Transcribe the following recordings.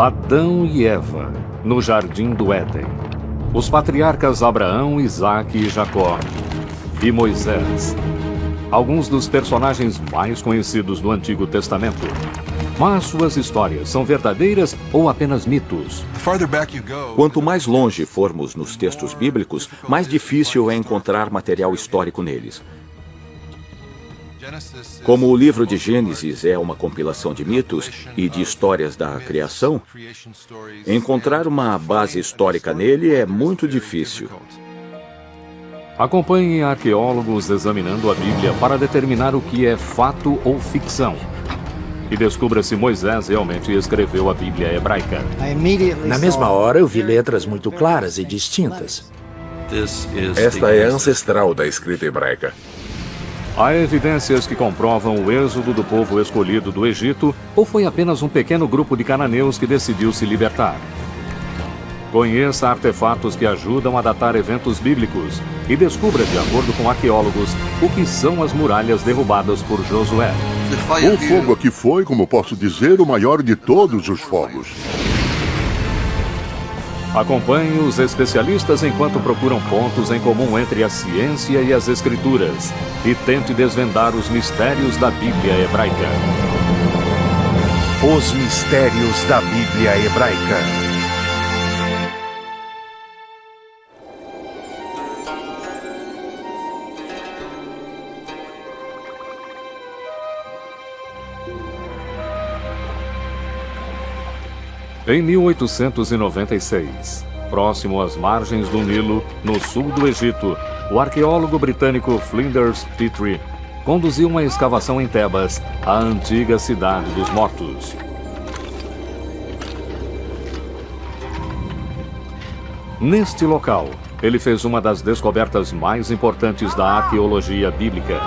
Adão e Eva, no Jardim do Éden. Os patriarcas Abraão, Isaque e Jacó. E Moisés. Alguns dos personagens mais conhecidos do Antigo Testamento. Mas suas histórias são verdadeiras ou apenas mitos? Quanto mais longe formos nos textos bíblicos, mais difícil é encontrar material histórico neles. Como o livro de Gênesis é uma compilação de mitos e de histórias da criação, encontrar uma base histórica nele é muito difícil. Acompanhe arqueólogos examinando a Bíblia para determinar o que é fato ou ficção. E descubra se Moisés realmente escreveu a Bíblia hebraica. Na mesma hora, eu vi letras muito claras e distintas. Esta é ancestral da escrita hebraica. Há evidências que comprovam o êxodo do povo escolhido do Egito, ou foi apenas um pequeno grupo de cananeus que decidiu se libertar? Conheça artefatos que ajudam a datar eventos bíblicos e descubra, de acordo com arqueólogos, o que são as muralhas derrubadas por Josué. O fogo aqui foi, como posso dizer, o maior de todos os fogos. Acompanhe os especialistas enquanto procuram pontos em comum entre a ciência e as escrituras e tente desvendar os mistérios da Bíblia hebraica. Os mistérios da Bíblia hebraica. Em 1896, próximo às margens do Nilo, no sul do Egito, o arqueólogo britânico Flinders Petrie conduziu uma escavação em Tebas, a antiga cidade dos mortos. Neste local, ele fez uma das descobertas mais importantes da arqueologia bíblica.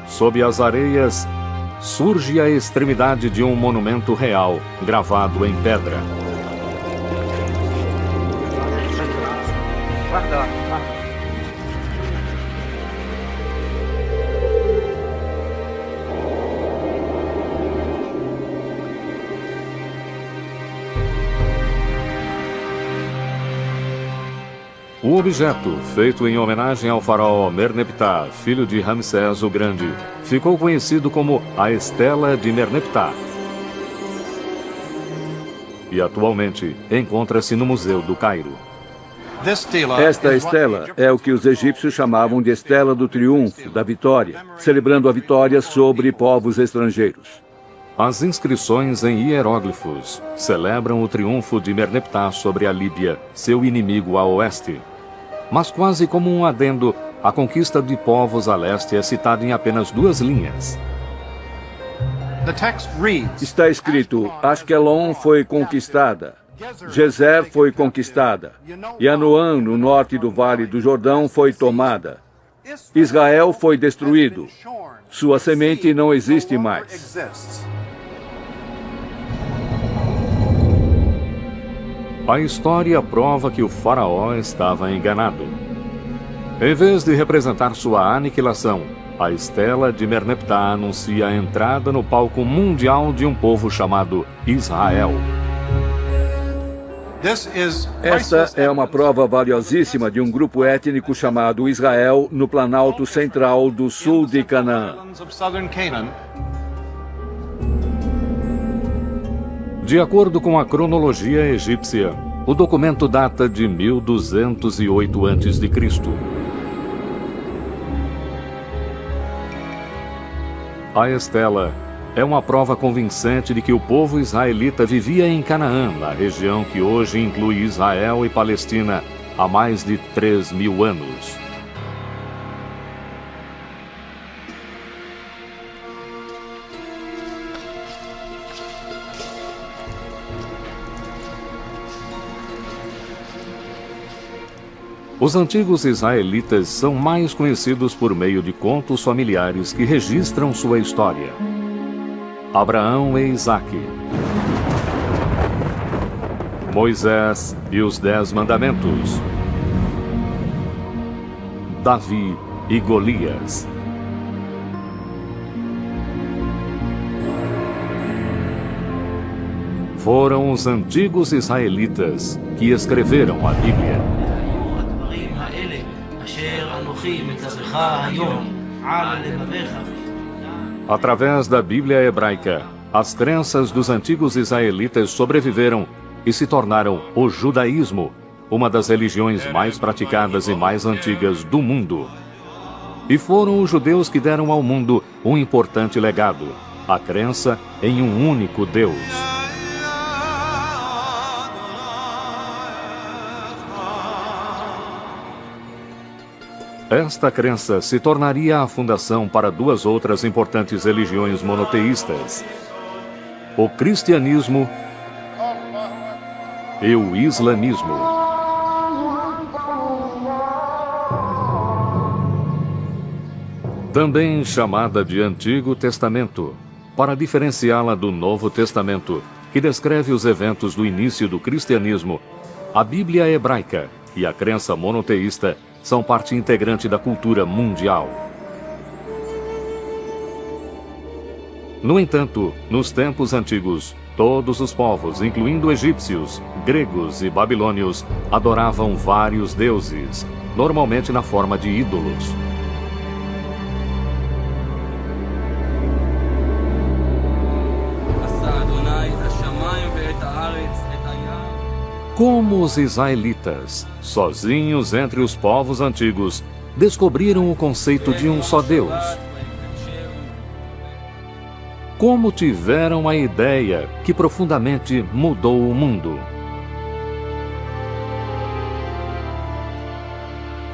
Sob as areias, surge a extremidade de um monumento real, gravado em pedra. O objeto, feito em homenagem ao faraó Merneptah, filho de Ramsés o Grande, ficou conhecido como a Estela de Merneptah. E atualmente encontra-se no Museu do Cairo. Esta estela é o que os egípcios chamavam de Estela do Triunfo, da Vitória, celebrando a vitória sobre povos estrangeiros. As inscrições em hieróglifos celebram o triunfo de Merneptah sobre a Líbia, seu inimigo a oeste. Mas quase como um adendo, a conquista de povos a leste é citada em apenas 2 linhas. Está escrito: Asquelon foi conquistada, Gezer foi conquistada, Yanoã, no norte do Vale do Jordão, foi tomada. Israel foi destruído. Sua semente não existe mais. A história prova que o faraó estava enganado. Em vez de representar sua aniquilação, a Estela de Merneptah anuncia a entrada no palco mundial de um povo chamado Israel. Esta é uma prova valiosíssima de um grupo étnico chamado Israel no Planalto Central do sul de Canaã. De acordo com a cronologia egípcia, o documento data de 1208 a.C. A estela é uma prova convincente de que o povo israelita vivia em Canaã, na região que hoje inclui Israel e Palestina, há mais de 3.000 anos. Os antigos israelitas são mais conhecidos por meio de contos familiares que registram sua história. Abraão e Isaque, Moisés e os 10 Mandamentos, Davi e Golias. Foram os antigos israelitas que escreveram a Bíblia. Através da Bíblia hebraica, as crenças dos antigos israelitas sobreviveram e se tornaram o judaísmo, uma das religiões mais praticadas e mais antigas do mundo. E foram os judeus que deram ao mundo um importante legado, a crença em um único Deus. Esta crença se tornaria a fundação para duas outras importantes religiões monoteístas: o cristianismo e o islamismo. Também chamada de Antigo Testamento, para diferenciá-la do Novo Testamento, que descreve os eventos do início do cristianismo, a Bíblia hebraica e a crença monoteísta são parte integrante da cultura mundial. No entanto, nos tempos antigos, todos os povos, incluindo egípcios, gregos e babilônios, adoravam vários deuses, normalmente na forma de ídolos. Como os israelitas, sozinhos entre os povos antigos, descobriram o conceito de um só Deus? Como tiveram a ideia que profundamente mudou o mundo?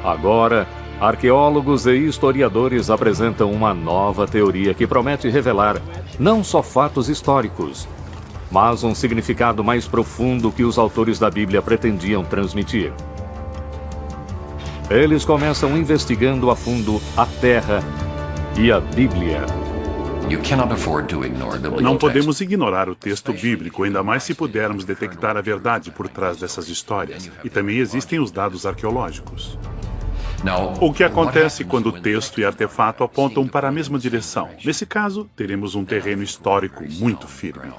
Agora, arqueólogos e historiadores apresentam uma nova teoria que promete revelar não só fatos históricos, mas um significado mais profundo que os autores da Bíblia pretendiam transmitir. Eles começam investigando a fundo a Terra e a Bíblia. Não podemos ignorar o texto bíblico, ainda mais se pudermos detectar a verdade por trás dessas histórias. E também existem os dados arqueológicos. O que acontece quando o texto e artefato apontam para a mesma direção? Nesse caso, teremos um terreno histórico muito firme.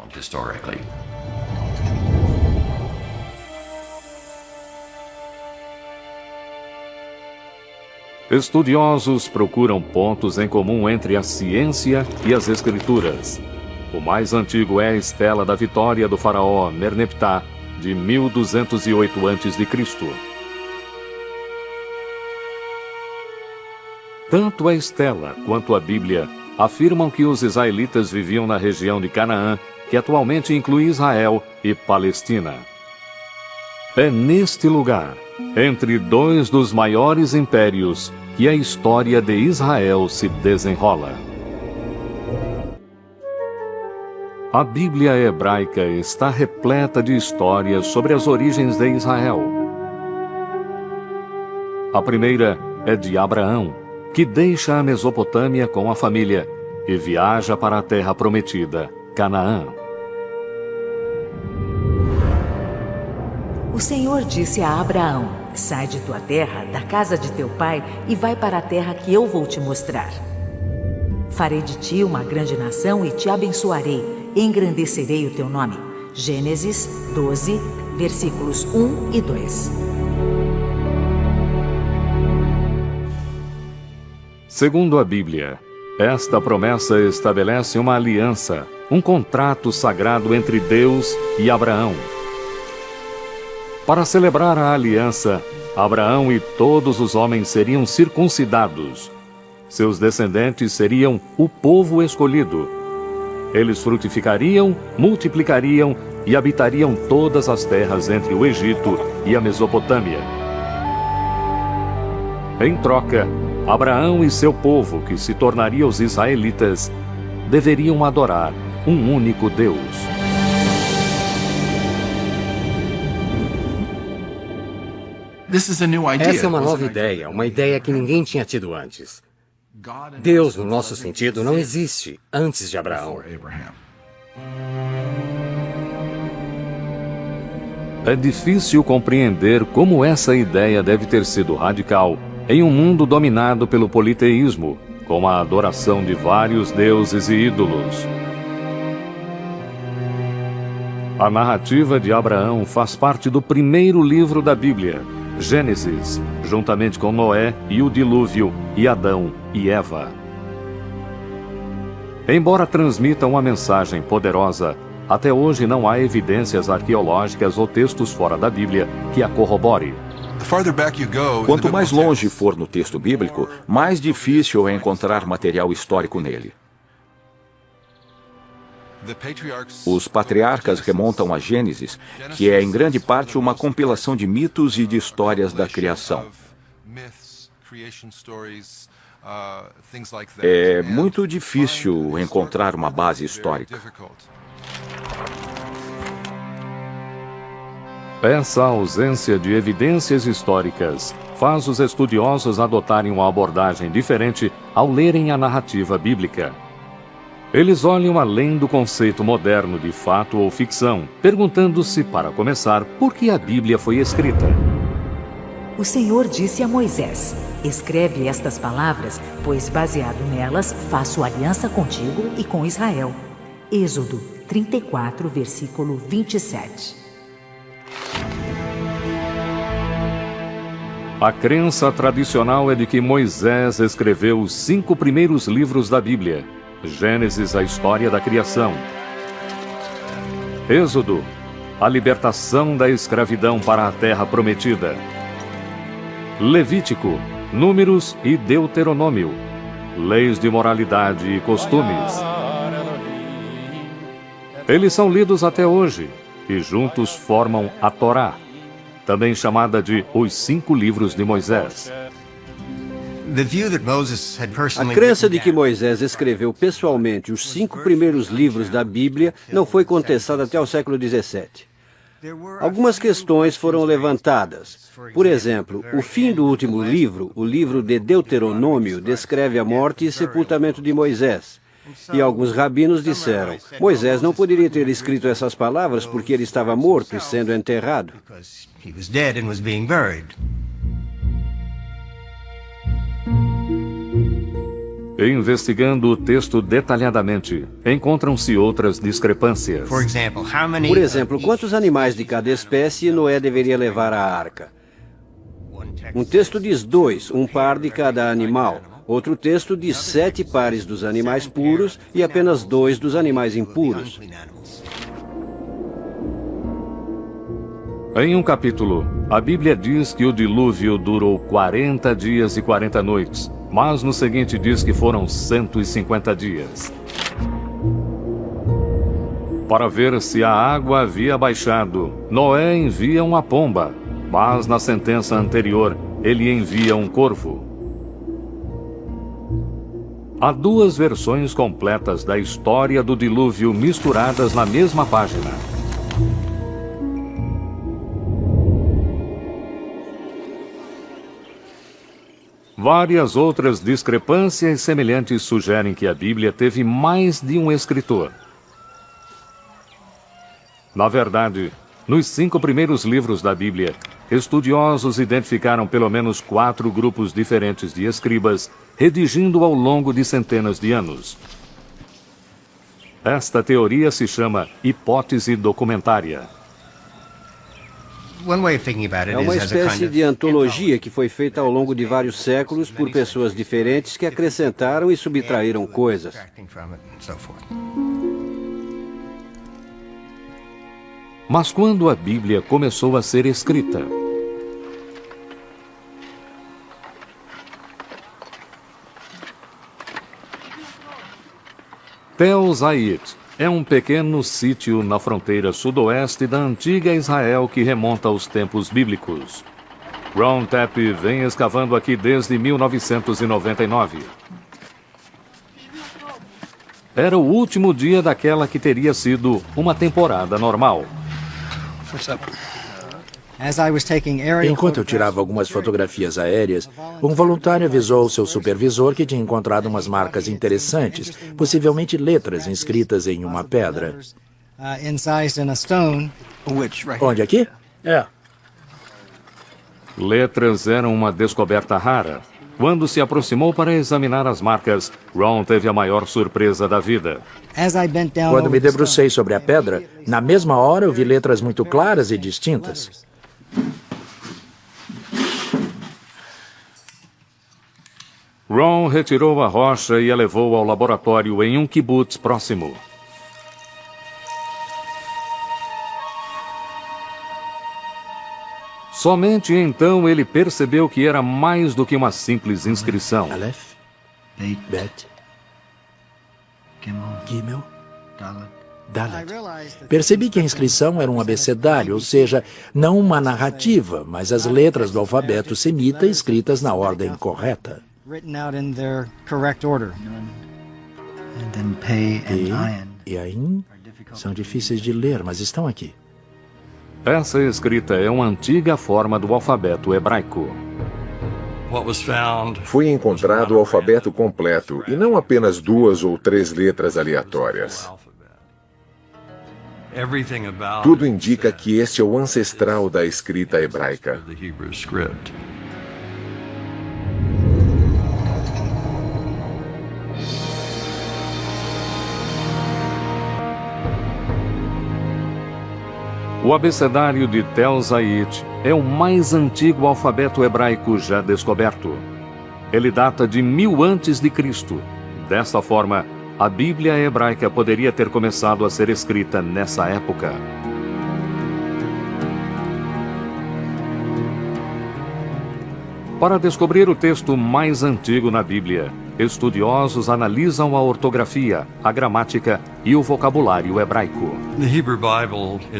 Estudiosos procuram pontos em comum entre a ciência e as escrituras. O mais antigo é a Estela da Vitória do faraó Merneptah, de 1208 a.C. Tanto a Estela quanto a Bíblia afirmam que os israelitas viviam na região de Canaã, que atualmente inclui Israel e Palestina. É neste lugar, entre dois dos maiores impérios, que a história de Israel se desenrola. A Bíblia hebraica está repleta de histórias sobre as origens de Israel. A primeira é de Abraão, que deixa a Mesopotâmia com a família e viaja para a terra prometida, Canaã. O Senhor disse a Abraão: sai de tua terra, da casa de teu pai, e vai para a terra que eu vou te mostrar. Farei de ti uma grande nação e te abençoarei, engrandecerei o teu nome. Gênesis 12, versículos 1 e 2. Segundo a Bíblia, esta promessa estabelece uma aliança, um contrato sagrado entre Deus e Abraão. Para celebrar a aliança, Abraão e todos os homens seriam circuncidados. Seus descendentes seriam o povo escolhido. Eles frutificariam, multiplicariam e habitariam todas as terras entre o Egito e a Mesopotâmia. Em troca, Abraão e seu povo, que se tornaria os israelitas, deveriam adorar um único Deus. Essa é uma nova ideia, uma ideia que ninguém tinha tido antes. Deus, no nosso sentido, não existe antes de Abraão. É difícil compreender como essa ideia deve ter sido radical em um mundo dominado pelo politeísmo, com a adoração de vários deuses e ídolos. A narrativa de Abraão faz parte do primeiro livro da Bíblia, Gênesis, juntamente com Noé e o dilúvio, e Adão e Eva. Embora transmita uma mensagem poderosa, até hoje não há evidências arqueológicas ou textos fora da Bíblia que a corrobore. Quanto mais longe for no texto bíblico, mais difícil é encontrar material histórico nele. Os patriarcas remontam a Gênesis, que é em grande parte uma compilação de mitos e de histórias da criação. É muito difícil encontrar uma base histórica. Essa ausência de evidências históricas faz os estudiosos adotarem uma abordagem diferente ao lerem a narrativa bíblica. Eles olham além do conceito moderno de fato ou ficção, perguntando-se, para começar, por que a Bíblia foi escrita. O Senhor disse a Moisés: escreve estas palavras, pois baseado nelas faço aliança contigo e com Israel. Êxodo 34, versículo 27. A crença tradicional é de que Moisés escreveu os 5 primeiros livros da Bíblia. Gênesis, a história da criação. Êxodo, a libertação da escravidão para a terra prometida. Levítico, Números e Deuteronômio, leis de moralidade e costumes. Eles são lidos até hoje e juntos formam a Torá, também chamada de os 5 livros de Moisés. A crença de que Moisés escreveu pessoalmente os 5 primeiros livros da Bíblia não foi contestada até o século XVII. Algumas questões foram levantadas. Por exemplo, o fim do último livro, o livro de Deuteronômio, descreve a morte e sepultamento de Moisés. E alguns rabinos disseram: Moisés não poderia ter escrito essas palavras porque ele estava morto e sendo enterrado. Investigando o texto detalhadamente, encontram-se outras discrepâncias. Por exemplo, quantos animais de cada espécie Noé deveria levar à arca? Um texto diz 2, um par de cada animal. Outro texto diz 7 pares dos animais puros e apenas 2 dos animais impuros. Em um capítulo, a Bíblia diz que o dilúvio durou 40 dias e 40 noites, mas no seguinte diz que foram 150 dias. Para ver se a água havia baixado, Noé envia uma pomba, mas na sentença anterior ele envia um corvo. Há 2 versões completas da história do dilúvio misturadas na mesma página. Várias outras discrepâncias semelhantes sugerem que a Bíblia teve mais de um escritor. Na verdade, nos 5 primeiros livros da Bíblia, estudiosos identificaram pelo menos 4 grupos diferentes de escribas, redigindo ao longo de centenas de anos. Esta teoria se chama hipótese documentária. É uma espécie de antologia que foi feita ao longo de vários séculos por pessoas diferentes que acrescentaram e subtraíram coisas. Mas quando a Bíblia começou a ser escrita? Tel Zayit é um pequeno sítio na fronteira sudoeste da antiga Israel que remonta aos tempos bíblicos. Ron Tapp vem escavando aqui desde 1999. Era o último dia daquela que teria sido uma temporada normal. Enquanto eu tirava algumas fotografias aéreas, um voluntário avisou ao seu supervisor que tinha encontrado umas marcas interessantes, possivelmente letras inscritas em uma pedra. Onde, aqui? É. Letras eram uma descoberta rara. Quando se aproximou para examinar as marcas, Ron teve a maior surpresa da vida. Quando me debrucei sobre a pedra, na mesma hora eu vi letras muito claras e distintas. Ron retirou a rocha e a levou ao laboratório em um quibutz próximo. Somente então ele percebeu que era mais do que uma simples inscrição. Aleph, Bet, Gimel, Dalet. Percebi que a inscrição era um abecedário, ou seja, não uma narrativa, mas as letras do alfabeto semita escritas na ordem correta. E Ain são difíceis de ler, mas estão aqui. Essa escrita é uma antiga forma do alfabeto hebraico. Foi encontrado o alfabeto completo e não apenas 2 ou 3 letras aleatórias. Tudo indica que este é o ancestral da escrita hebraica. O abecedário de Tel Zait é o mais antigo alfabeto hebraico já descoberto. Ele data de 1000 a.C. Desta forma, a Bíblia hebraica poderia ter começado a ser escrita nessa época. Para descobrir o texto mais antigo na Bíblia, estudiosos analisam a ortografia, a gramática e o vocabulário hebraico.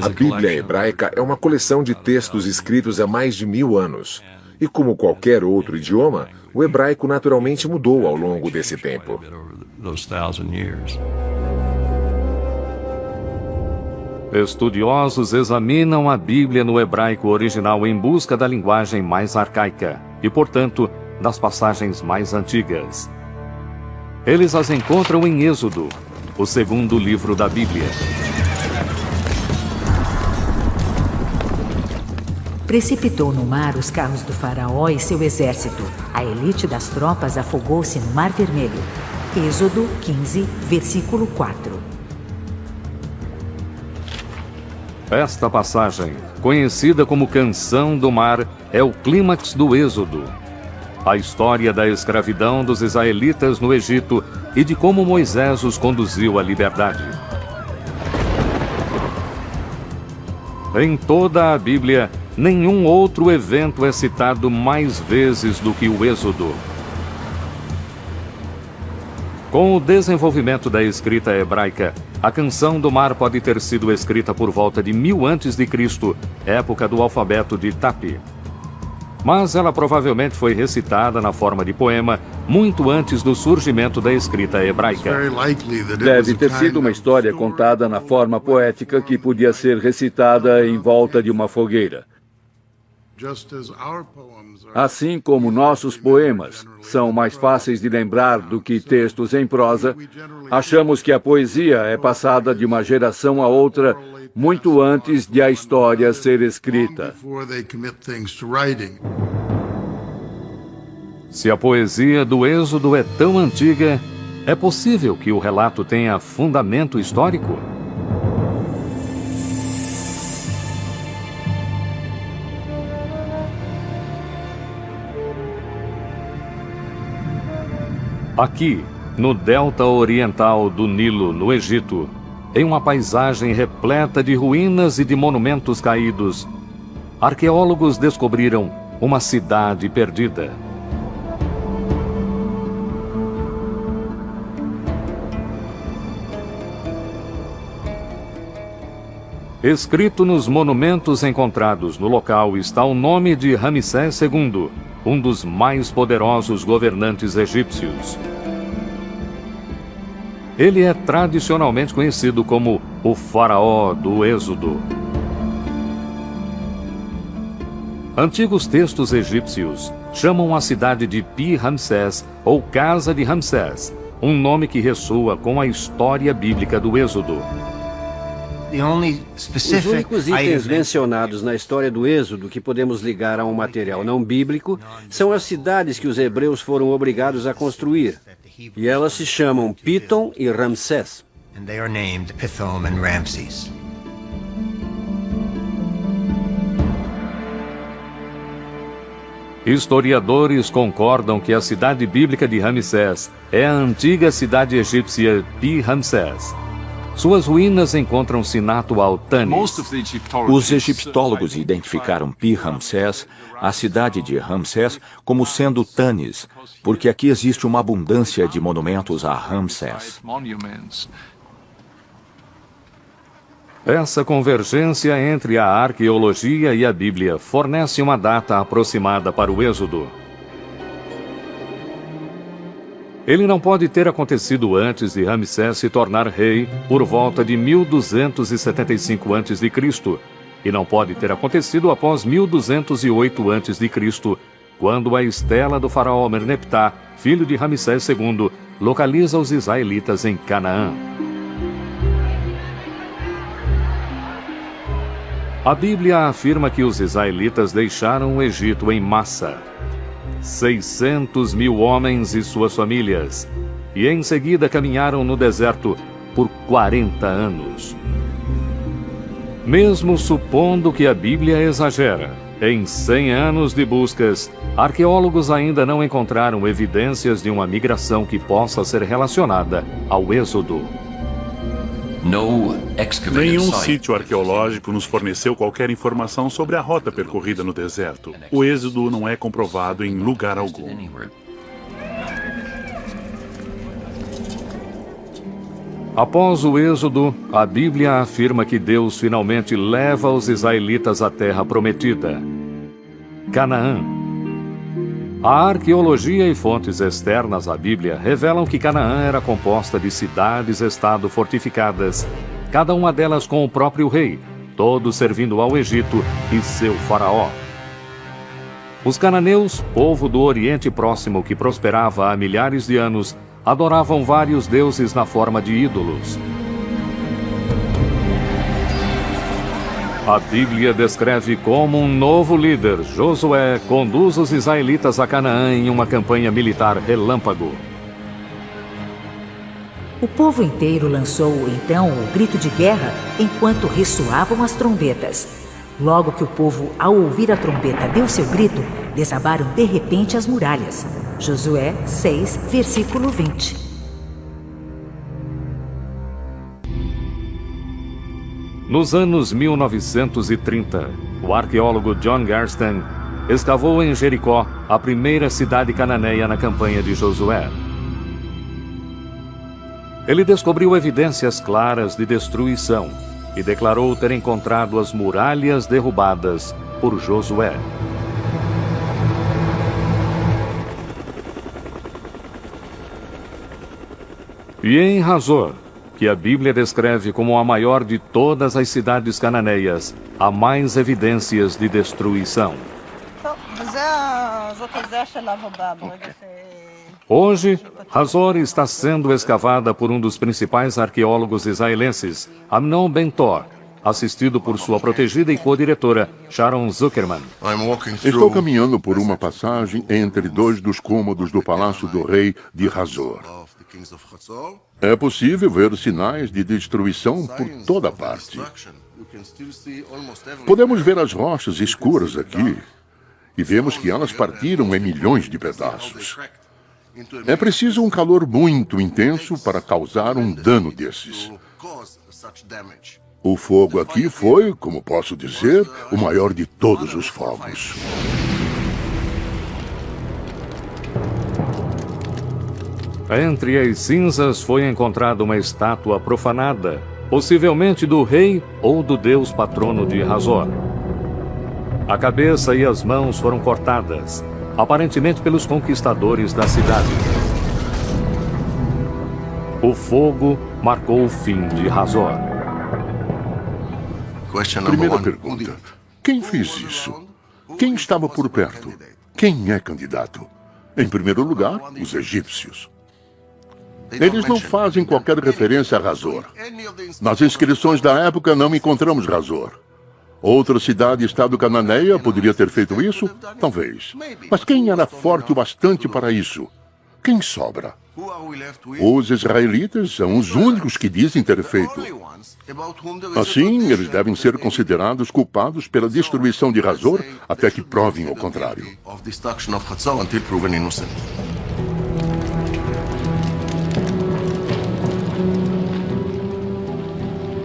A Bíblia hebraica é uma coleção de textos escritos há mais de 1000 anos. E como qualquer outro idioma, o hebraico naturalmente mudou ao longo desse tempo. Estudiosos examinam a Bíblia no hebraico original em busca da linguagem mais arcaica e, portanto, das passagens mais antigas. Eles as encontram em Êxodo, o segundo livro da Bíblia. Precipitou no mar os carros do faraó e seu exército. A elite das tropas afogou-se no Mar Vermelho. Êxodo 15, versículo 4. Esta passagem, conhecida como Canção do Mar, é o clímax do Êxodo. A história da escravidão dos israelitas no Egito e de como Moisés os conduziu à liberdade. Em toda a Bíblia, nenhum outro evento é citado mais vezes do que o Êxodo. Com o desenvolvimento da escrita hebraica, a Canção do Mar pode ter sido escrita por volta de 1000 a.C., época do alfabeto de Tapi. Mas ela provavelmente foi recitada na forma de poema muito antes do surgimento da escrita hebraica. Deve ter sido uma história contada na forma poética que podia ser recitada em volta de uma fogueira. Assim como nossos poemas são mais fáceis de lembrar do que textos em prosa, achamos que a poesia é passada de uma geração a outra muito antes de a história ser escrita. Se a poesia do Êxodo é tão antiga, é possível que o relato tenha fundamento histórico? Aqui, no delta oriental do Nilo, no Egito, em uma paisagem repleta de ruínas e de monumentos caídos, arqueólogos descobriram uma cidade perdida. Escrito nos monumentos encontrados no local está o nome de Ramsés II, um dos mais poderosos governantes egípcios. Ele é tradicionalmente conhecido como o faraó do Êxodo. Antigos textos egípcios chamam a cidade de Pi-Ramsés ou Casa de Ramsés, um nome que ressoa com a história bíblica do Êxodo. Os únicos itens mencionados na história do Êxodo que podemos ligar a um material não bíblico são as cidades que os hebreus foram obrigados a construir. E elas se chamam Pithom e Ramsés. Historiadores concordam que a cidade bíblica de Ramsés é a antiga cidade egípcia Pi-Ramsés. Suas ruínas encontram-se na atual Tanis. Os egiptólogos identificaram Pi-Ramsés, a cidade de Ramsés, como sendo Tanis, porque aqui existe uma abundância de monumentos a Ramsés. Essa convergência entre a arqueologia e a Bíblia fornece uma data aproximada para o Êxodo. Ele não pode ter acontecido antes de Ramsés se tornar rei por volta de 1275 a.C. e não pode ter acontecido após 1208 a.C., quando a estela do faraó Merneptah, filho de Ramsés II, localiza os israelitas em Canaã. A Bíblia afirma que os israelitas deixaram o Egito em massa. 600 mil homens e suas famílias, e em seguida caminharam no deserto por 40 anos. Mesmo supondo que a Bíblia exagera, em 100 anos de buscas, arqueólogos ainda não encontraram evidências de uma migração que possa ser relacionada ao Êxodo. Nenhum sítio arqueológico nos forneceu qualquer informação sobre a rota percorrida no deserto. O Êxodo não é comprovado em lugar algum. Após o Êxodo, a Bíblia afirma que Deus finalmente leva os israelitas à terra prometida, Canaã. A arqueologia e fontes externas à Bíblia revelam que Canaã era composta de cidades-estado fortificadas, cada uma delas com o próprio rei, todos servindo ao Egito e seu faraó. Os cananeus, povo do Oriente Próximo que prosperava há milhares de anos, adoravam vários deuses na forma de ídolos. A Bíblia descreve como um novo líder, Josué, conduz os israelitas a Canaã em uma campanha militar relâmpago. O povo inteiro lançou, então, o grito de guerra enquanto ressoavam as trombetas. Logo que o povo, ao ouvir a trombeta, deu seu grito, desabaram de repente as muralhas. Josué 6, versículo 20. Nos anos 1930, o arqueólogo John Garston escavou em Jericó a primeira cidade cananeia na campanha de Josué. Ele descobriu evidências claras de destruição e declarou ter encontrado as muralhas derrubadas por Josué. E em Hazor, que a Bíblia descreve como a maior de todas as cidades cananeias, há mais evidências de destruição. Hoje, Hazor está sendo escavada por um dos principais arqueólogos israelenses, Amnon Ben-Tor, assistido por sua protegida e co-diretora, Sharon Zuckerman. Estou caminhando por uma passagem entre dois dos cômodos do Palácio do Rei de Hazor. É possível ver sinais de destruição por toda parte. Podemos ver as rochas escuras aqui e vemos que elas partiram em milhões de pedaços. É preciso um calor muito intenso para causar um dano desses. O fogo aqui foi, como posso dizer, o maior de todos os fogos. Entre as cinzas foi encontrada uma estátua profanada, possivelmente do rei ou do deus patrono de Hazor. A cabeça e as mãos foram cortadas, aparentemente pelos conquistadores da cidade. O fogo marcou o fim de Hazor. Primeira pergunta: quem fez isso? Quem estava por perto? Quem é candidato? Em primeiro lugar, os egípcios. Eles não fazem qualquer referência a Hazor. Nas inscrições da época não encontramos Hazor. Outra cidade-estado cananeia poderia ter feito isso? Talvez. Mas quem era forte o bastante para isso? Quem sobra? Os israelitas são os únicos que dizem ter feito. Assim, eles devem ser considerados culpados pela destruição de Hazor até que provem o contrário.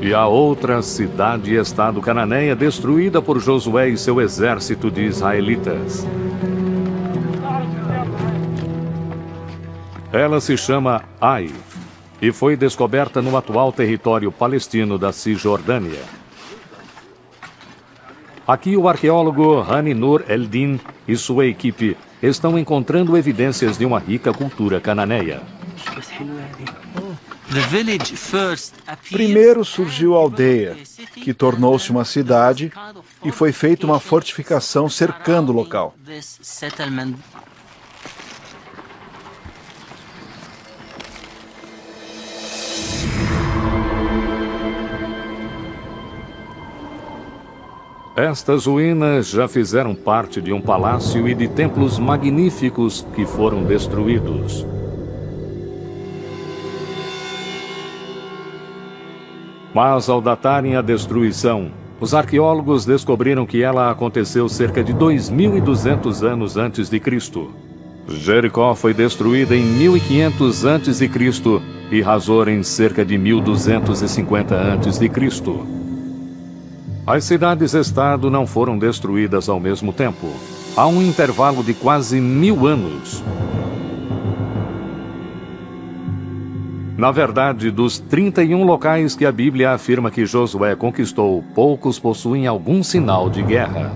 E a outra cidade-estado cananeia destruída por Josué e seu exército de israelitas. Ela se chama Ai e foi descoberta no atual território palestino da Cisjordânia. Aqui o arqueólogo Hani Nur Eldin e sua equipe estão encontrando evidências de uma rica cultura cananeia. Primeiro surgiu a aldeia, que tornou-se uma cidade, e foi feita uma fortificação cercando o local. Estas ruínas já fizeram parte de um palácio e de templos magníficos que foram destruídos. Mas ao datarem a destruição, os arqueólogos descobriram que ela aconteceu cerca de 2.200 anos antes de Cristo. Jericó foi destruída em 1500 antes de Cristo e Hazor em cerca de 1250 antes de Cristo. As cidades-estado não foram destruídas ao mesmo tempo. Há um intervalo de quase 1000 anos. Na verdade, dos 31 locais que a Bíblia afirma que Josué conquistou, poucos possuem algum sinal de guerra.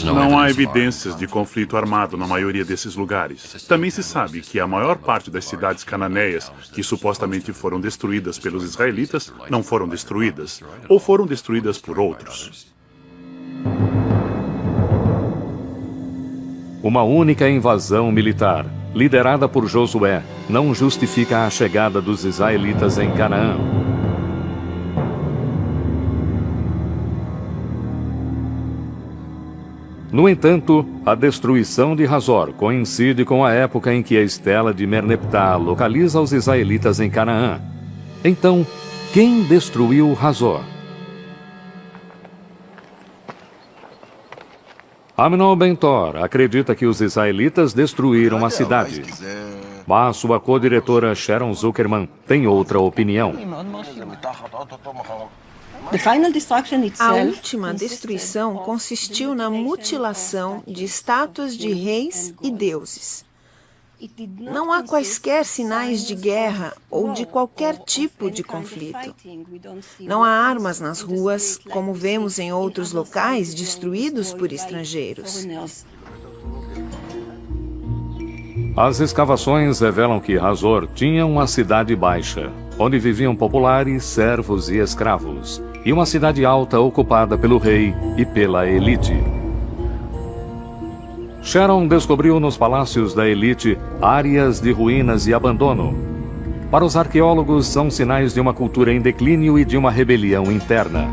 Não há evidências de conflito armado na maioria desses lugares. Também se sabe que a maior parte das cidades cananeias, que supostamente foram destruídas pelos israelitas, não foram destruídas, ou foram destruídas por outros. Uma única invasão militar, liderada por Josué, não justifica a chegada dos israelitas em Canaã. No entanto, a destruição de Hazor coincide com a época em que a estela de Merneptah localiza os israelitas em Canaã. Então, quem destruiu Hazor? Amnon Ben-Tor acredita que os israelitas destruíram a cidade. Mas sua co-diretora Sharon Zuckerman tem outra opinião. A última destruição consistiu na mutilação de estátuas de reis e deuses. Não há quaisquer sinais de guerra ou de qualquer tipo de conflito. Não há armas nas ruas, como vemos em outros locais destruídos por estrangeiros. As escavações revelam que Hazor tinha uma cidade baixa, onde viviam populares, servos e escravos, e uma cidade alta ocupada pelo rei e pela elite. Sharon descobriu nos palácios da elite áreas de ruínas e abandono. Para os arqueólogos, são sinais de uma cultura em declínio e de uma rebelião interna.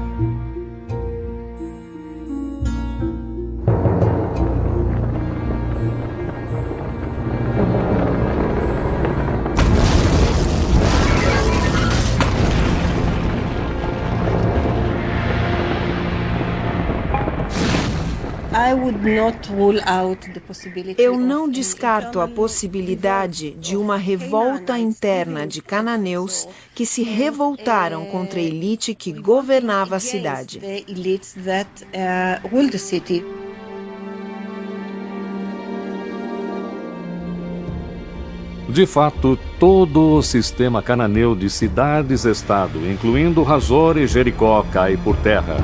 Eu não descarto a possibilidade de uma revolta interna de cananeus que se revoltaram contra a elite que governava a cidade. De fato, todo o sistema cananeu de cidades-estado, incluindo Hazor e Jericó, cai por terra.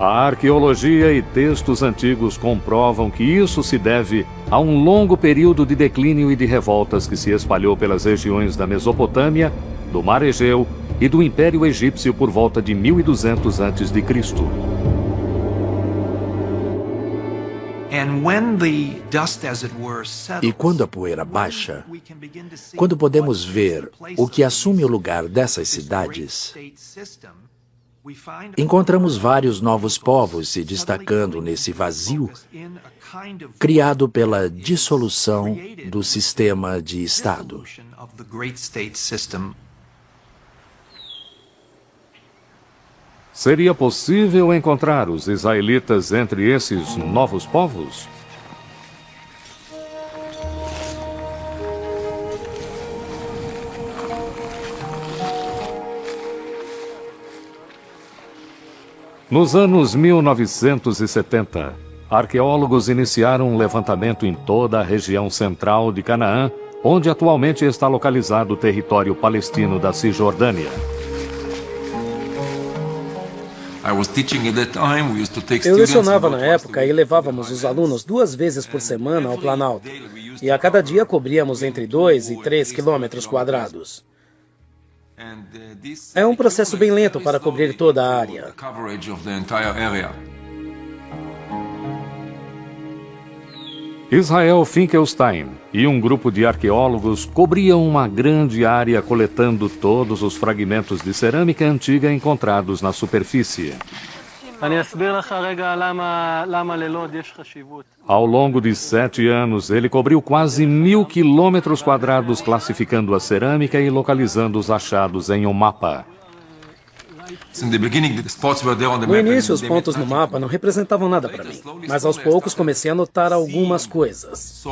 A arqueologia e textos antigos comprovam que isso se deve a um longo período de declínio e de revoltas que se espalhou pelas regiões da Mesopotâmia, do Mar Egeu e do Império Egípcio por volta de 1200 a.C. E quando a poeira baixa, quando podemos ver o que assume o lugar dessas cidades, encontramos vários novos povos se destacando nesse vazio criado pela dissolução do sistema de Estado. Seria possível encontrar os israelitas entre esses novos povos? Nos anos 1970, arqueólogos iniciaram um levantamento em toda a região central de Canaã, onde atualmente está localizado o território palestino da Cisjordânia. Eu lecionava na época e levávamos os alunos 2 vezes por semana ao Planalto. E a cada dia cobríamos entre 2 e 3 quilômetros quadrados. É um processo bem lento para cobrir toda a área. Israel Finkelstein e um grupo de arqueólogos cobriam uma grande área coletando todos os fragmentos de cerâmica antiga encontrados na superfície. Ao longo de 7 anos, ele cobriu quase 1.000 quilômetros quadrados, classificando a cerâmica e localizando os achados em um mapa. No início, os pontos no mapa não representavam nada para mim, mas aos poucos comecei a notar algumas coisas.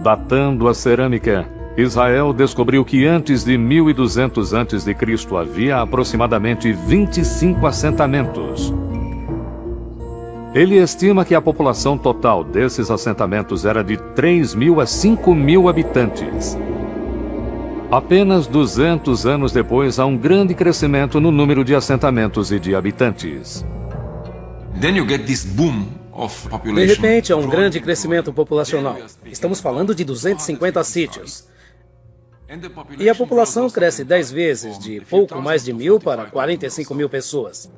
Datando a cerâmica, Israel descobriu que antes de 1200 a.C. havia aproximadamente 25 assentamentos. Ele estima que a população total desses assentamentos era de 3.000 a 5.000 habitantes. Apenas 200 anos depois, há um grande crescimento no número de assentamentos e de habitantes. De repente, há um grande crescimento populacional. Estamos falando de 250 sítios. E a população cresce 10 vezes, de pouco mais de 1.000 para 45.000 pessoas.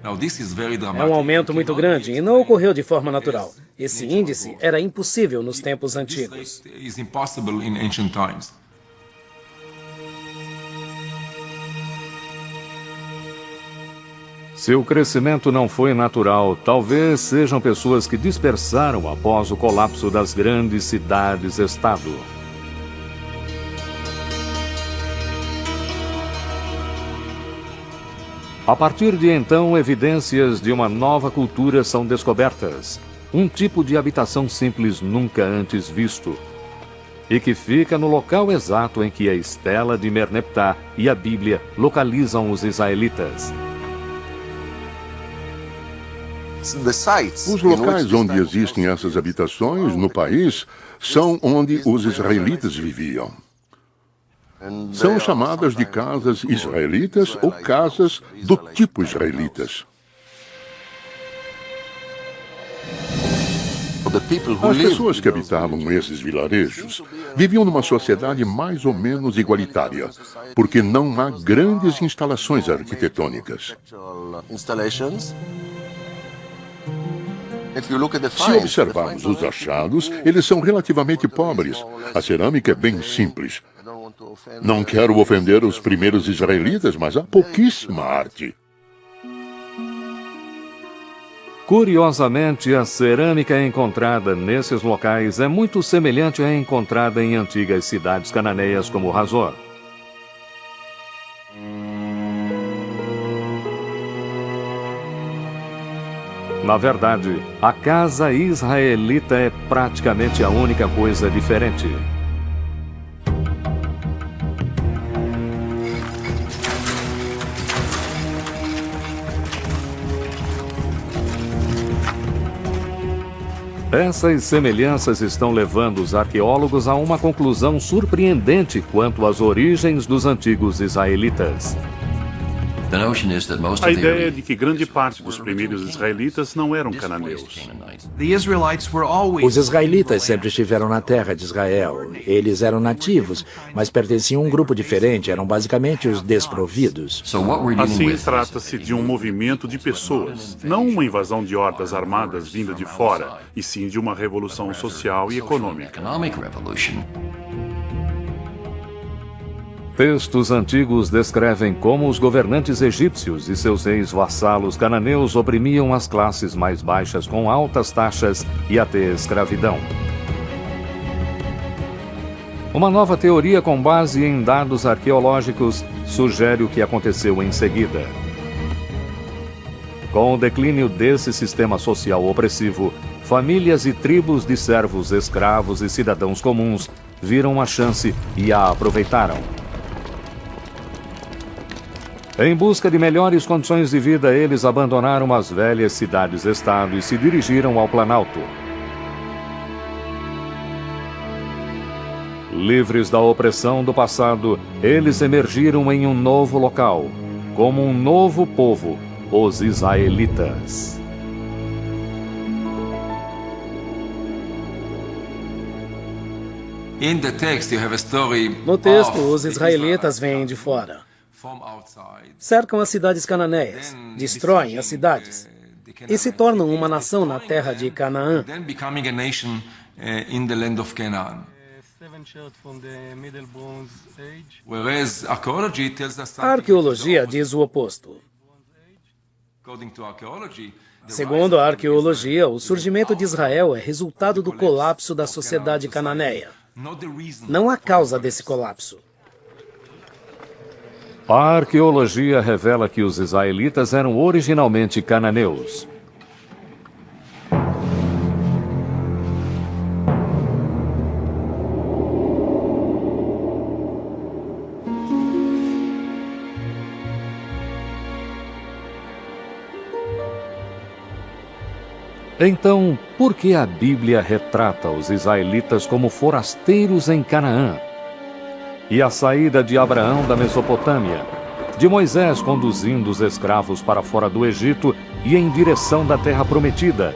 É um aumento muito grande e não ocorreu de forma natural. Esse índice era impossível nos tempos antigos. Se o crescimento não foi natural, talvez sejam pessoas que dispersaram após o colapso das grandes cidades-estado. A partir de então, evidências de uma nova cultura são descobertas. Um tipo de habitação simples nunca antes visto. E que fica no local exato em que a estela de Merneptah e a Bíblia localizam os israelitas. Os locais onde existem essas habitações no país são onde os israelitas viviam. São chamadas de casas israelitas ou casas do tipo israelitas. As pessoas que habitavam esses vilarejos viviam numa sociedade mais ou menos igualitária, porque não há grandes instalações arquitetônicas. Se observarmos os achados, eles são relativamente pobres. A cerâmica é bem simples. Não quero ofender os primeiros israelitas, mas há pouquíssima arte. Curiosamente, a cerâmica encontrada nesses locais é muito semelhante à encontrada em antigas cidades cananeias como Hazor. Na verdade, a casa israelita é praticamente a única coisa diferente. Essas semelhanças estão levando os arqueólogos a uma conclusão surpreendente quanto às origens dos antigos israelitas. A ideia é de que grande parte dos primeiros israelitas não eram cananeus. Os israelitas sempre estiveram na terra de Israel. Eles eram nativos, mas pertenciam a um grupo diferente, eram basicamente os desprovidos. Assim, trata-se de um movimento de pessoas, não uma invasão de hordas armadas vinda de fora, e sim de uma revolução social e econômica. Textos antigos descrevem como os governantes egípcios e seus reis vassalos cananeus oprimiam as classes mais baixas com altas taxas e até escravidão. Uma nova teoria com base em dados arqueológicos sugere o que aconteceu em seguida. Com o declínio desse sistema social opressivo, famílias e tribos de servos, escravos e cidadãos comuns viram a chance e a aproveitaram. Em busca de melhores condições de vida, eles abandonaram as velhas cidades-estado e se dirigiram ao Planalto. Livres da opressão do passado, eles emergiram em um novo local, como um novo povo, os israelitas. No texto, os israelitas vêm de fora. Cercam as cidades cananeias, destroem as cidades e se tornam uma nação na terra de Canaã. A arqueologia diz o oposto. Segundo a arqueologia, o surgimento de Israel é resultado do colapso da sociedade cananeia. Não há causa desse colapso. A arqueologia revela que os israelitas eram originalmente cananeus. Então, por que a Bíblia retrata os israelitas como forasteiros em Canaã? E a saída de Abraão da Mesopotâmia, de Moisés conduzindo os escravos para fora do Egito e em direção da terra prometida,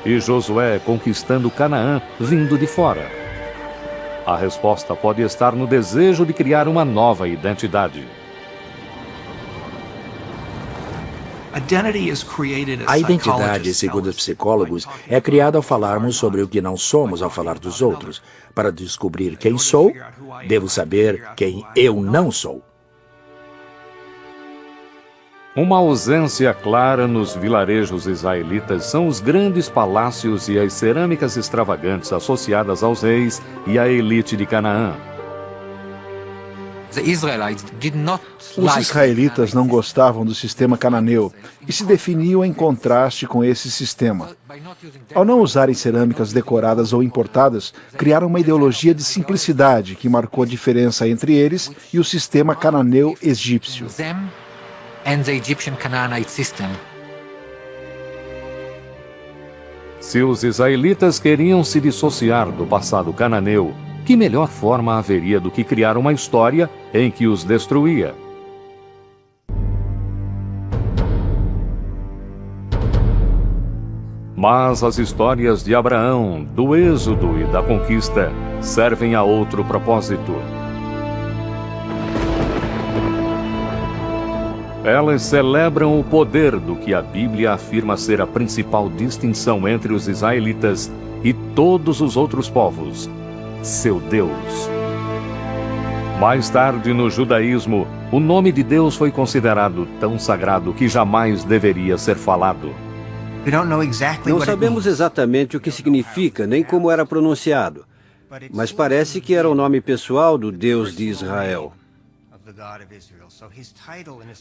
e Josué conquistando Canaã vindo de fora? A resposta pode estar no desejo de criar uma nova identidade. A identidade, segundo os psicólogos, é criada ao falarmos sobre o que não somos ao falar dos outros. Para descobrir quem sou, devo saber quem eu não sou. Uma ausência clara nos vilarejos israelitas são os grandes palácios e as cerâmicas extravagantes associadas aos reis e à elite de Canaã. Os israelitas não gostavam do sistema cananeu e se definiam em contraste com esse sistema. Ao não usarem cerâmicas decoradas ou importadas, criaram uma ideologia de simplicidade que marcou a diferença entre eles e o sistema cananeu egípcio. Se os israelitas queriam se dissociar do passado cananeu, que melhor forma haveria do que criar uma história em que os destruía? Mas as histórias de Abraão, do Êxodo e da conquista servem a outro propósito. Elas celebram o poder do que a Bíblia afirma ser a principal distinção entre os israelitas e todos os outros povos: seu Deus. Mais tarde, no judaísmo, o nome de Deus foi considerado tão sagrado que jamais deveria ser falado. Não sabemos exatamente o que significa, nem como era pronunciado, mas parece que era o nome pessoal do Deus de Israel.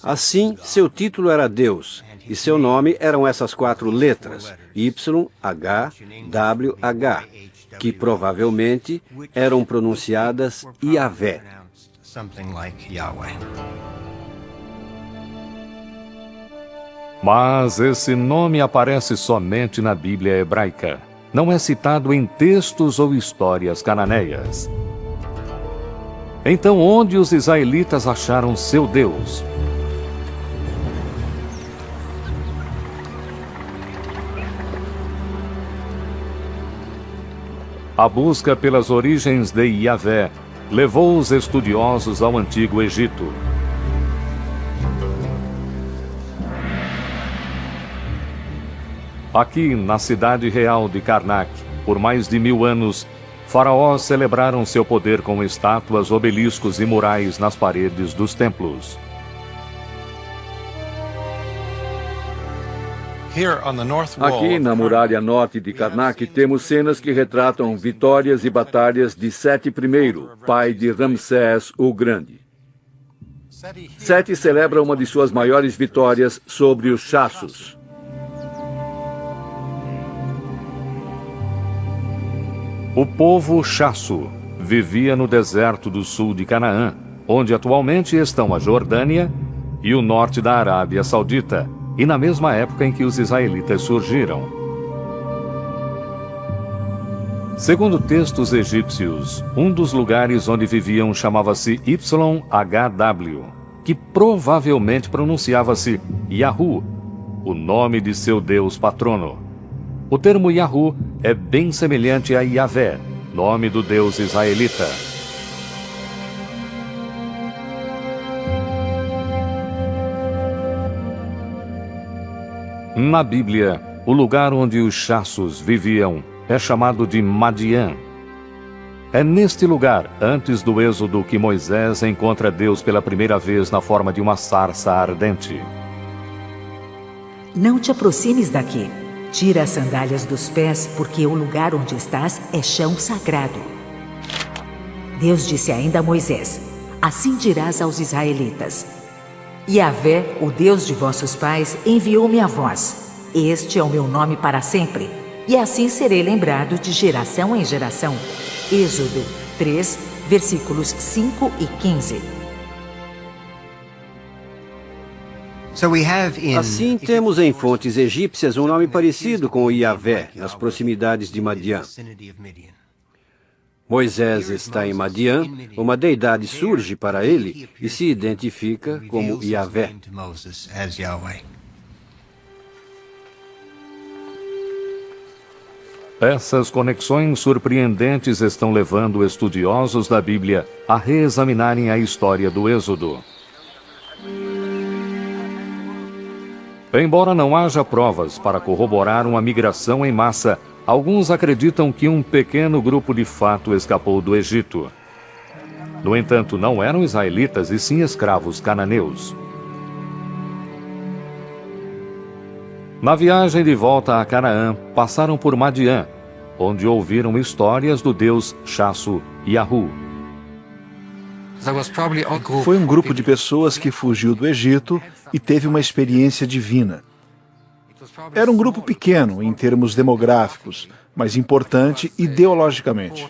Assim, seu título era Deus, e seu nome eram essas 4 letras, YHWH, que provavelmente eram pronunciadas Yahvé. Mas esse nome aparece somente na Bíblia hebraica. Não é citado em textos ou histórias cananeias. Então, onde os israelitas acharam seu Deus? A busca pelas origens de Yahvé levou os estudiosos ao Antigo Egito. Aqui, na cidade real de Karnak, por mais de 1000 anos, faraós celebraram seu poder com estátuas, obeliscos e murais nas paredes dos templos. Aqui, na muralha norte de Karnak, temos cenas que retratam vitórias e batalhas de Seti I, pai de Ramsés o Grande. Seti celebra uma de suas maiores vitórias sobre os Chassos. O povo Chasso vivia no deserto do sul de Canaã, onde atualmente estão a Jordânia e o norte da Arábia Saudita, e na mesma época em que os israelitas surgiram. Segundo textos egípcios, um dos lugares onde viviam chamava-se YHW, que provavelmente pronunciava-se Yahu, o nome de seu deus patrono. O termo Yahu é bem semelhante a Yahvé, nome do deus israelita. Na Bíblia, o lugar onde os Chassos viviam é chamado de Madian. É neste lugar, antes do êxodo, que Moisés encontra Deus pela primeira vez na forma de uma sarça ardente. Não te aproximes daqui. Tira as sandálias dos pés, porque o lugar onde estás é chão sagrado. Deus disse ainda a Moisés: assim dirás aos israelitas: Yahvé, o Deus de vossos pais, enviou-me a vós. Este é o meu nome para sempre, e assim serei lembrado de geração em geração. Êxodo 3, versículos 5 e 15. Assim, temos em fontes egípcias um nome parecido com o Yahvé, nas proximidades de Madian. Moisés está em Madian, uma deidade surge para ele e se identifica como Yahvé. Essas conexões surpreendentes estão levando estudiosos da Bíblia a reexaminarem a história do Êxodo. Embora não haja provas para corroborar uma migração em massa, alguns acreditam que um pequeno grupo de fato escapou do Egito. No entanto, não eram israelitas e sim escravos cananeus. Na viagem de volta a Canaã, passaram por Madian, onde ouviram histórias do deus Chasso Yahu. Foi um grupo de pessoas que fugiu do Egito e teve uma experiência divina. Era um grupo pequeno em termos demográficos, mas importante ideologicamente.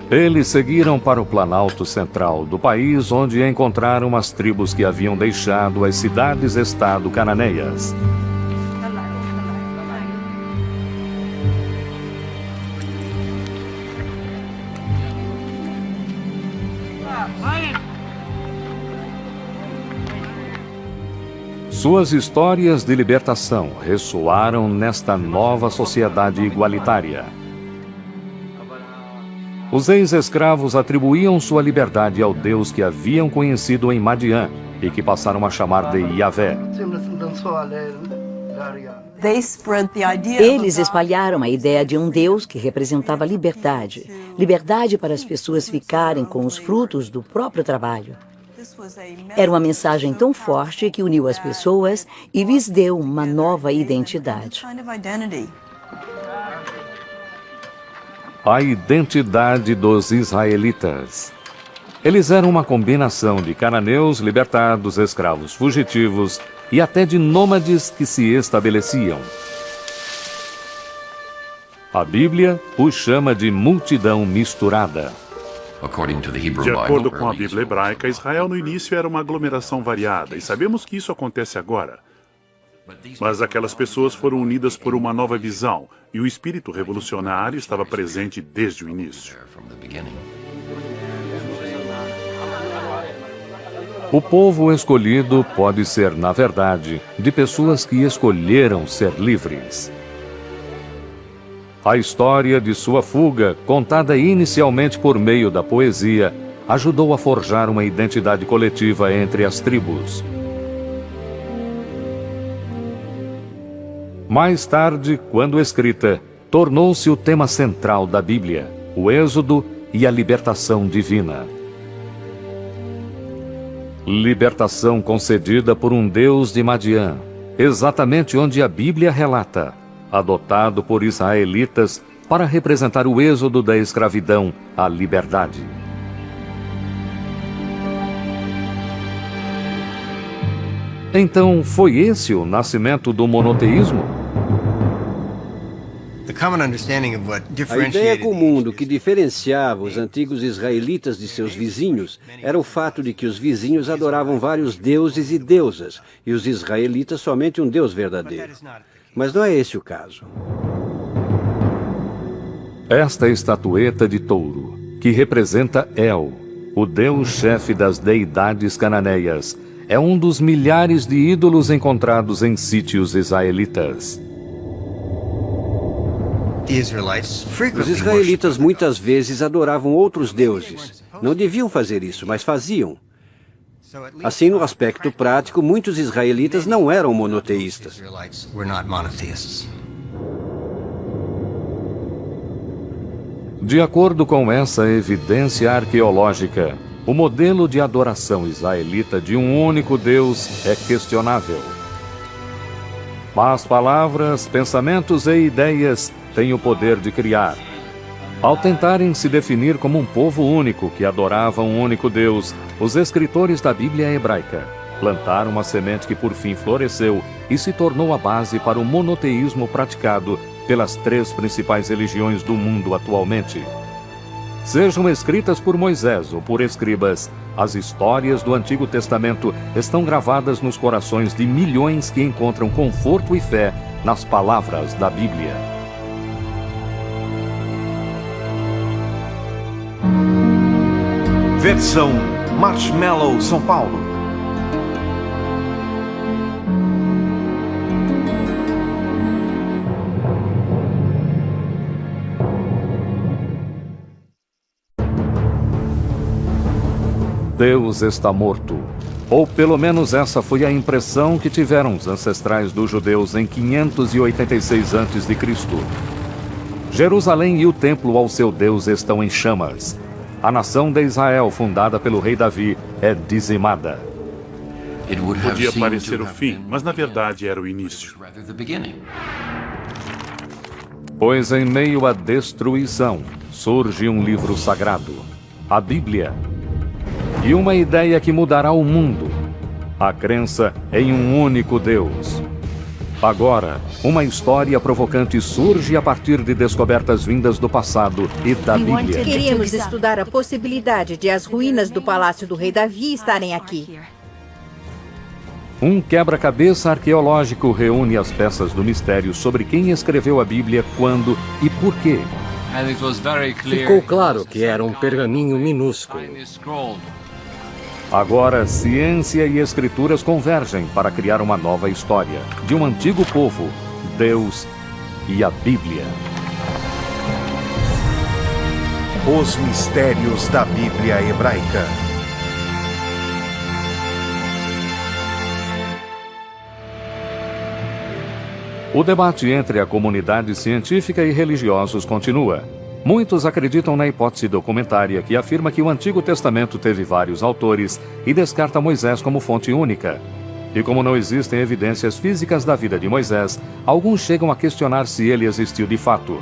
Eles seguiram para o planalto central do país, onde encontraram as tribos que haviam deixado as cidades-estado cananeias. Suas histórias de libertação ressoaram nesta nova sociedade igualitária. Os ex-escravos atribuíam sua liberdade ao Deus que haviam conhecido em Madian e que passaram a chamar de Yahvé. Eles espalharam a ideia de um Deus que representava liberdade. Liberdade para as pessoas ficarem com os frutos do próprio trabalho. Era uma mensagem tão forte que uniu as pessoas e lhes deu uma nova identidade. A identidade dos israelitas. Eles eram uma combinação de cananeus libertados, escravos fugitivos e até de nômades que se estabeleciam. A Bíblia os chama de multidão misturada. De acordo com a Bíblia hebraica, Israel no início era uma aglomeração variada, e sabemos que isso acontece agora. Mas aquelas pessoas foram unidas por uma nova visão, e o espírito revolucionário estava presente desde o início. O povo escolhido pode ser, na verdade, de pessoas que escolheram ser livres. A história de sua fuga, contada inicialmente por meio da poesia, ajudou a forjar uma identidade coletiva entre as tribos. Mais tarde, quando escrita, tornou-se o tema central da Bíblia, o Êxodo e a libertação divina. Libertação concedida por um Deus de Madiã, exatamente onde a Bíblia relata, adotado por israelitas para representar o êxodo da escravidão à liberdade. Então, foi esse o nascimento do monoteísmo? A ideia comum do que diferenciava os antigos israelitas de seus vizinhos era o fato de que os vizinhos adoravam vários deuses e deusas, e os israelitas somente um Deus verdadeiro. Mas não é esse o caso. Esta estatueta de touro, que representa El, o deus-chefe das deidades cananeias, é um dos milhares de ídolos encontrados em sítios israelitas. Os israelitas muitas vezes adoravam outros deuses. Não deviam fazer isso, mas faziam. Assim, no aspecto prático, muitos israelitas não eram monoteístas. De acordo com essa evidência arqueológica, o modelo de adoração israelita de um único Deus é questionável. Mas palavras, pensamentos e ideias têm o poder de criar. Ao tentarem se definir como um povo único que adorava um único Deus, os escritores da Bíblia hebraica plantaram uma semente que por fim floresceu e se tornou a base para o monoteísmo praticado pelas 3 principais religiões do mundo atualmente. Sejam escritas por Moisés ou por escribas, as histórias do Antigo Testamento estão gravadas nos corações de milhões que encontram conforto e fé nas palavras da Bíblia. Versão Marshmallow São Paulo. Deus está morto. Ou pelo menos essa foi a impressão que tiveram os ancestrais dos judeus em 586 a.C. Jerusalém e o templo ao seu Deus estão em chamas. A nação de Israel, fundada pelo rei Davi, é dizimada. Podia parecer o fim, mas na verdade era o início. Pois em meio à destruição surge um livro sagrado, a Bíblia. E uma ideia que mudará o mundo, a crença em um único Deus. Agora, uma história provocante surge a partir de descobertas vindas do passado e da Bíblia. Queríamos estudar a possibilidade de as ruínas do Palácio do Rei Davi estarem aqui. Um quebra-cabeça arqueológico reúne as peças do mistério sobre quem escreveu a Bíblia, quando e por quê. Ficou claro que era um pergaminho minúsculo. Agora, ciência e escrituras convergem para criar uma nova história de um antigo povo, Deus e a Bíblia. Os mistérios da Bíblia hebraica. O debate entre a comunidade científica e religiosos continua. Muitos acreditam na hipótese documentária que afirma que o Antigo Testamento teve vários autores e descarta Moisés como fonte única. E como não existem evidências físicas da vida de Moisés, alguns chegam a questionar se ele existiu de fato.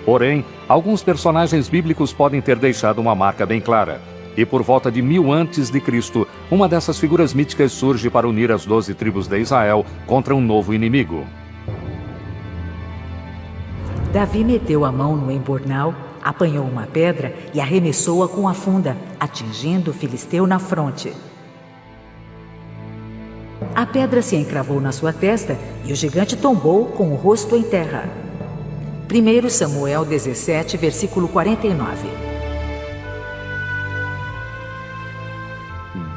Porém, alguns personagens bíblicos podem ter deixado uma marca bem clara. E por volta de 1000 a.C., uma dessas figuras míticas surge para unir as 12 tribos de Israel contra um novo inimigo. Davi meteu a mão no embornal, apanhou uma pedra e arremessou-a com a funda, atingindo o filisteu na fronte. A pedra se encravou na sua testa e o gigante tombou com o rosto em terra. 1 Samuel 17, versículo 49.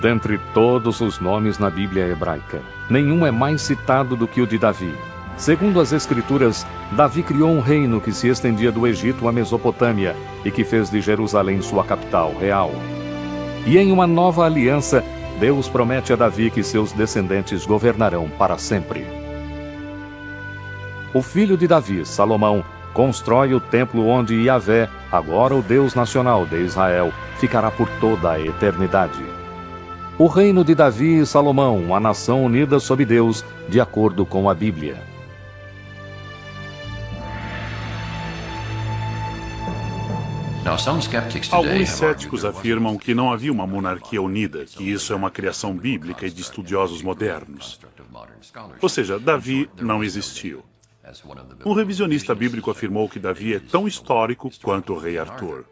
Dentre todos os nomes na Bíblia hebraica, nenhum é mais citado do que o de Davi. Segundo as Escrituras, Davi criou um reino que se estendia do Egito à Mesopotâmia e que fez de Jerusalém sua capital real. E em uma nova aliança, Deus promete a Davi que seus descendentes governarão para sempre. O filho de Davi, Salomão, constrói o templo onde Yahvé, agora o Deus nacional de Israel, ficará por toda a eternidade. O reino de Davi e Salomão, a nação unida sob Deus, de acordo com a Bíblia. Alguns céticos afirmam que não havia uma monarquia unida, que isso é uma criação bíblica e de estudiosos modernos. Ou seja, Davi não existiu. Um revisionista bíblico afirmou que Davi é tão histórico quanto o rei Arthur.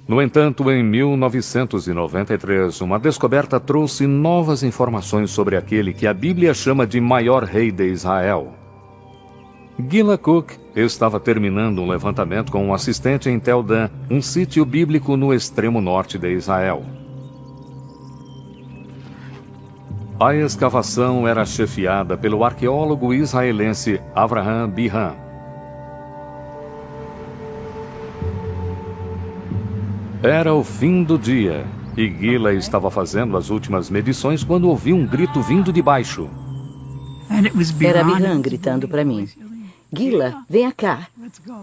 No entanto, em 1993, uma descoberta trouxe novas informações sobre aquele que a Bíblia chama de maior rei de Israel. Gila Cook estava terminando um levantamento com um assistente em Tel Dan, um sítio bíblico no extremo norte de Israel. A escavação era chefiada pelo arqueólogo israelense Avraham Bihan. Era o fim do dia e Gila estava fazendo as últimas medições quando ouviu um grito vindo de baixo. Era Bihan gritando para mim. Gila, venha cá.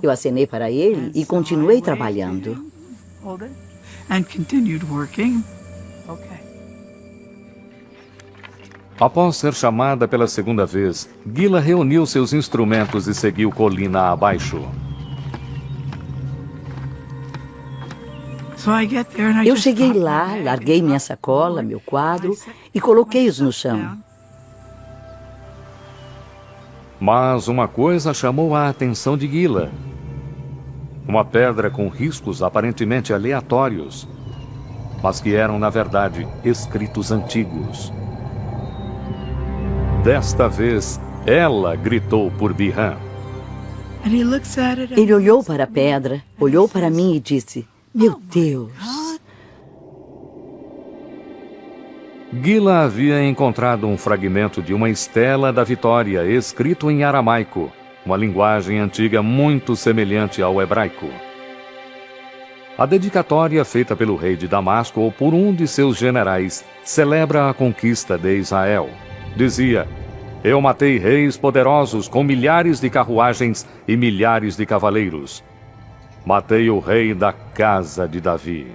Eu acenei para ele e continuei trabalhando. Após ser chamada pela segunda vez, Gila reuniu seus instrumentos e seguiu colina abaixo. Eu cheguei lá, larguei minha sacola, meu quadro e coloquei-os no chão. Mas uma coisa chamou a atenção de Gila. Uma pedra com riscos aparentemente aleatórios, mas que eram, na verdade, escritos antigos. Desta vez, ela gritou por Bihan. Ele olhou para a pedra, olhou para mim e disse, meu Deus! Gila havia encontrado um fragmento de uma estela da vitória escrito em aramaico, uma linguagem antiga muito semelhante ao hebraico. A dedicatória feita pelo rei de Damasco ou por um de seus generais celebra a conquista de Israel. Dizia, eu matei reis poderosos com milhares de carruagens e milhares de cavaleiros. Matei o rei da casa de Davi.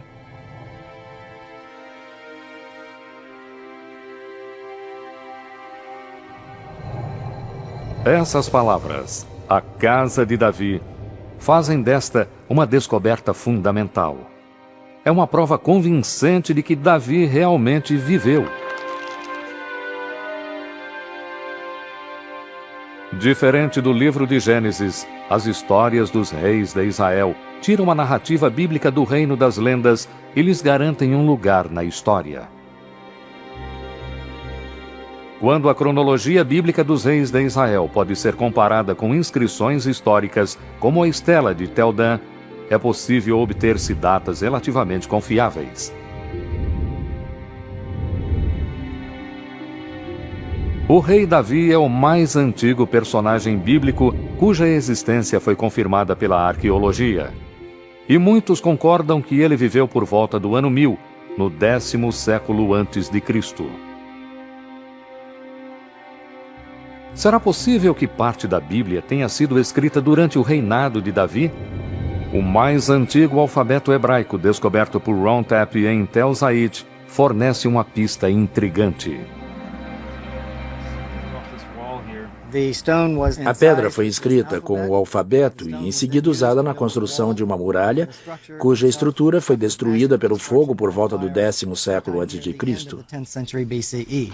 Essas palavras, a casa de Davi, fazem desta uma descoberta fundamental. É uma prova convincente de que Davi realmente viveu. Diferente do livro de Gênesis, as histórias dos reis de Israel tiram a narrativa bíblica do reino das lendas e lhes garantem um lugar na história. Quando a cronologia bíblica dos reis de Israel pode ser comparada com inscrições históricas, como a estela de Tel Dan, é possível obter-se datas relativamente confiáveis. O rei Davi é o mais antigo personagem bíblico cuja existência foi confirmada pela arqueologia. E muitos concordam que ele viveu por volta do ano 1000, no 10º século antes de Cristo. Será possível que parte da Bíblia tenha sido escrita durante o reinado de Davi? O mais antigo alfabeto hebraico descoberto por Ron Tapp em Tel Zait fornece uma pista intrigante. A pedra foi escrita com o alfabeto e em seguida usada na construção de uma muralha, cuja estrutura foi destruída pelo fogo por volta do 10º século a.C.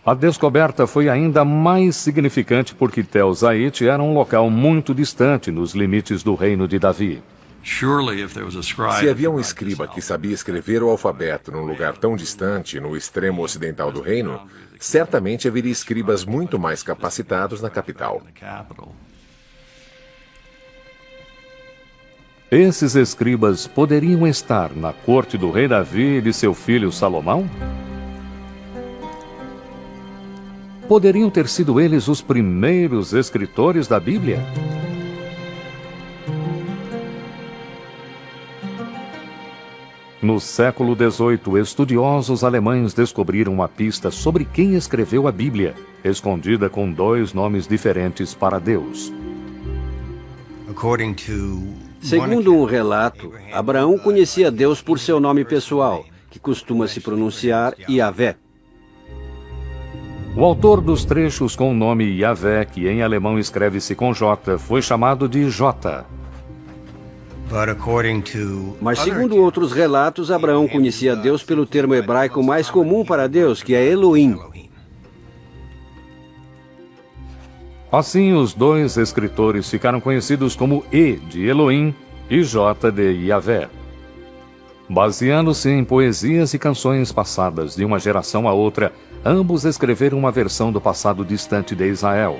A descoberta foi ainda mais significante porque Tel Zait era um local muito distante nos limites do reino de Davi. Se havia um escriba que sabia escrever o alfabeto num lugar tão distante, no extremo ocidental do reino, certamente haveria escribas muito mais capacitados na capital. Esses escribas poderiam estar na corte do rei Davi e de seu filho Salomão? Poderiam ter sido eles os primeiros escritores da Bíblia? No século XVIII, estudiosos alemães descobriram uma pista sobre quem escreveu a Bíblia, escondida com 2 nomes diferentes para Deus. Segundo um relato, Abraão conhecia Deus por seu nome pessoal, que costuma se pronunciar Yahvé. O autor dos trechos com o nome Yahvé, que em alemão escreve-se com J, foi chamado de J. Mas segundo outros relatos, Abraão conhecia Deus pelo termo hebraico mais comum para Deus, que é Elohim. Assim, os 2 escritores ficaram conhecidos como E de Elohim e J de Yahvé. Baseando-se em poesias e canções passadas de uma geração a outra, ambos escreveram uma versão do passado distante de Israel.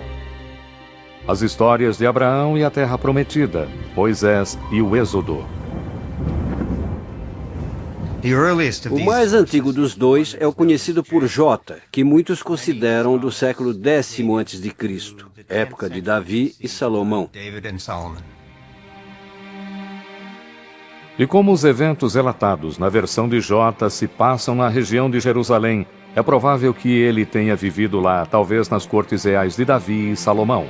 As histórias de Abraão e a Terra Prometida, Moisés e o Êxodo. O mais antigo dos 2 é o conhecido por J, que muitos consideram do século X a.C., época de Davi e Salomão. E como os eventos relatados na versão de J se passam na região de Jerusalém, é provável que ele tenha vivido lá, talvez nas cortes reais de Davi e Salomão.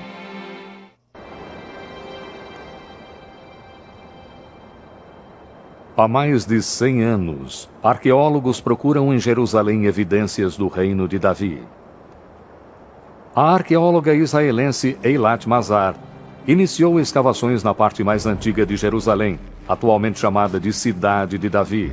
Há mais de 100 anos, arqueólogos procuram em Jerusalém evidências do reino de Davi. A arqueóloga israelense Eilat Mazar iniciou escavações na parte mais antiga de Jerusalém, atualmente chamada de Cidade de Davi.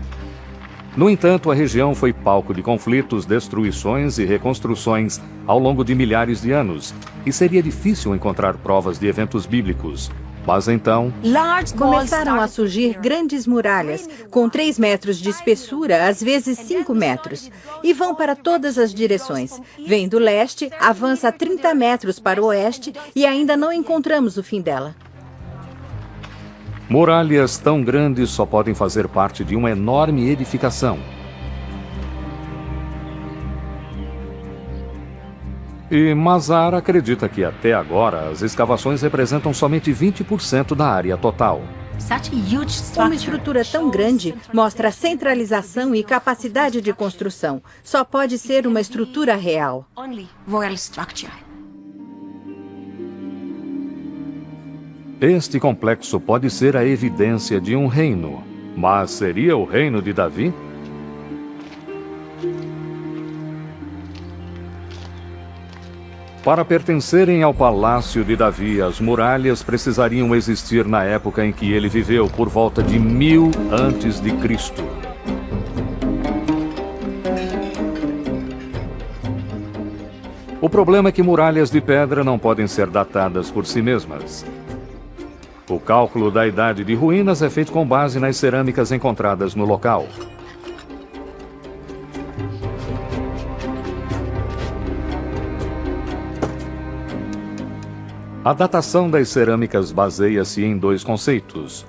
No entanto, a região foi palco de conflitos, destruições e reconstruções ao longo de milhares de anos, e seria difícil encontrar provas de eventos bíblicos. Mas então, começaram a surgir grandes muralhas, com 3 metros de espessura, às vezes 5 metros, e vão para todas as direções. Vem do leste, avança 30 metros para o oeste e ainda não encontramos o fim dela. muralhas tão grandes só podem fazer parte de uma enorme edificação. E Mazar acredita que até agora as escavações representam somente 20% da área total. Uma estrutura tão grande mostra centralização e capacidade de construção. Só pode ser uma estrutura real. Este complexo pode ser a evidência de um reino, mas seria o reino de Davi? Para pertencerem ao palácio de Davi, as muralhas precisariam existir na época em que ele viveu, por volta de 1000 antes de Cristo. O problema é que muralhas de pedra não podem ser datadas por si mesmas. O cálculo da idade de ruínas é feito com base nas cerâmicas encontradas no local. A datação das cerâmicas baseia-se em dois conceitos.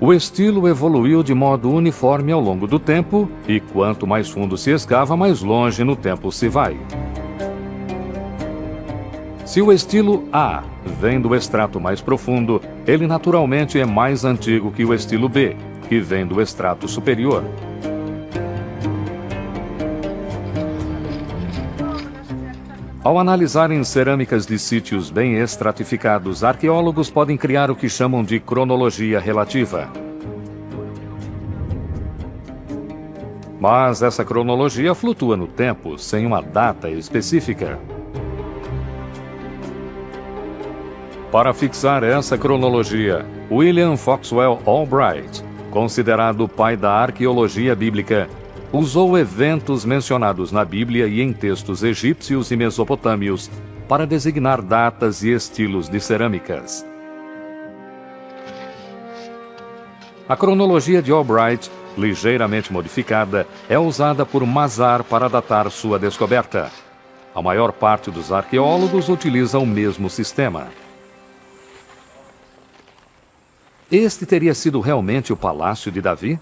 O estilo evoluiu de modo uniforme ao longo do tempo, e quanto mais fundo se escava, mais longe no tempo se vai. Se o estilo A vem do extrato mais profundo, ele naturalmente é mais antigo que o estilo B, que vem do extrato superior. Ao analisarem cerâmicas de sítios bem estratificados, arqueólogos podem criar o que chamam de cronologia relativa. Mas essa cronologia flutua no tempo, sem uma data específica. Para fixar essa cronologia, William Foxwell Albright, considerado o pai da arqueologia bíblica, usou eventos mencionados na Bíblia e em textos egípcios e mesopotâmios para designar datas e estilos de cerâmicas. A cronologia de Albright, ligeiramente modificada, é usada por Mazar para datar sua descoberta. A maior parte dos arqueólogos utiliza o mesmo sistema. este teria sido realmente o palácio de Davi?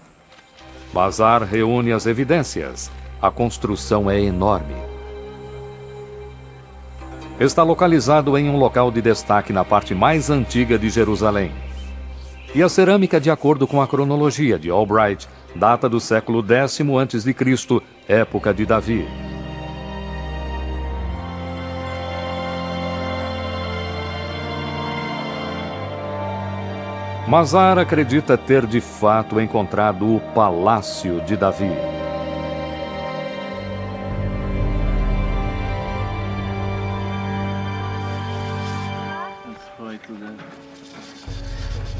Mazar reúne as evidências. A construção é enorme. Está localizado em um local de destaque na parte mais antiga de Jerusalém. E a cerâmica, de acordo com a cronologia de Albright, data do século X a.C., época de Davi. Mazar acredita ter de fato encontrado o Palácio de Davi.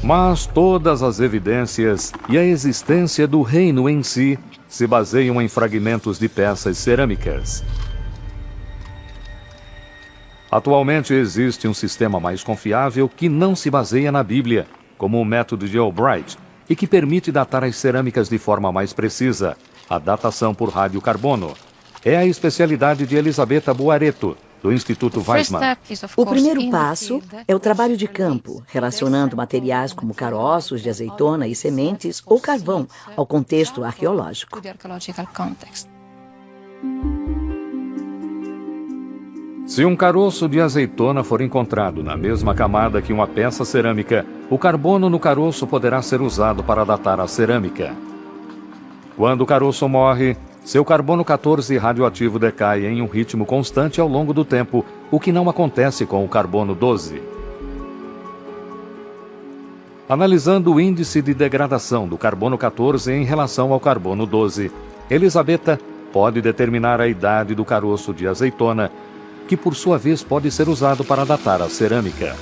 Mas todas as evidências e a existência do reino em si se baseiam em fragmentos de peças cerâmicas. Atualmente existe um sistema mais confiável que não se baseia na Bíblia, como o método de Albright, e que permite datar as cerâmicas de forma mais precisa, a datação por radiocarbono. É a especialidade de Elisabetta Boareto, do Instituto Weizmann. O primeiro passo é o trabalho de campo, relacionando materiais como caroços de azeitona e sementes ou carvão ao contexto arqueológico. Se um caroço de azeitona for encontrado na mesma camada que uma peça cerâmica, o carbono no caroço poderá ser usado para datar a cerâmica. Quando o caroço morre, seu carbono 14 radioativo decai em um ritmo constante ao longo do tempo, o que não acontece com o carbono 12. Analisando o índice de degradação do carbono 14 em relação ao carbono 12, Elisabetta pode determinar a idade do caroço de azeitona, que por sua vez pode ser usado para datar a cerâmica.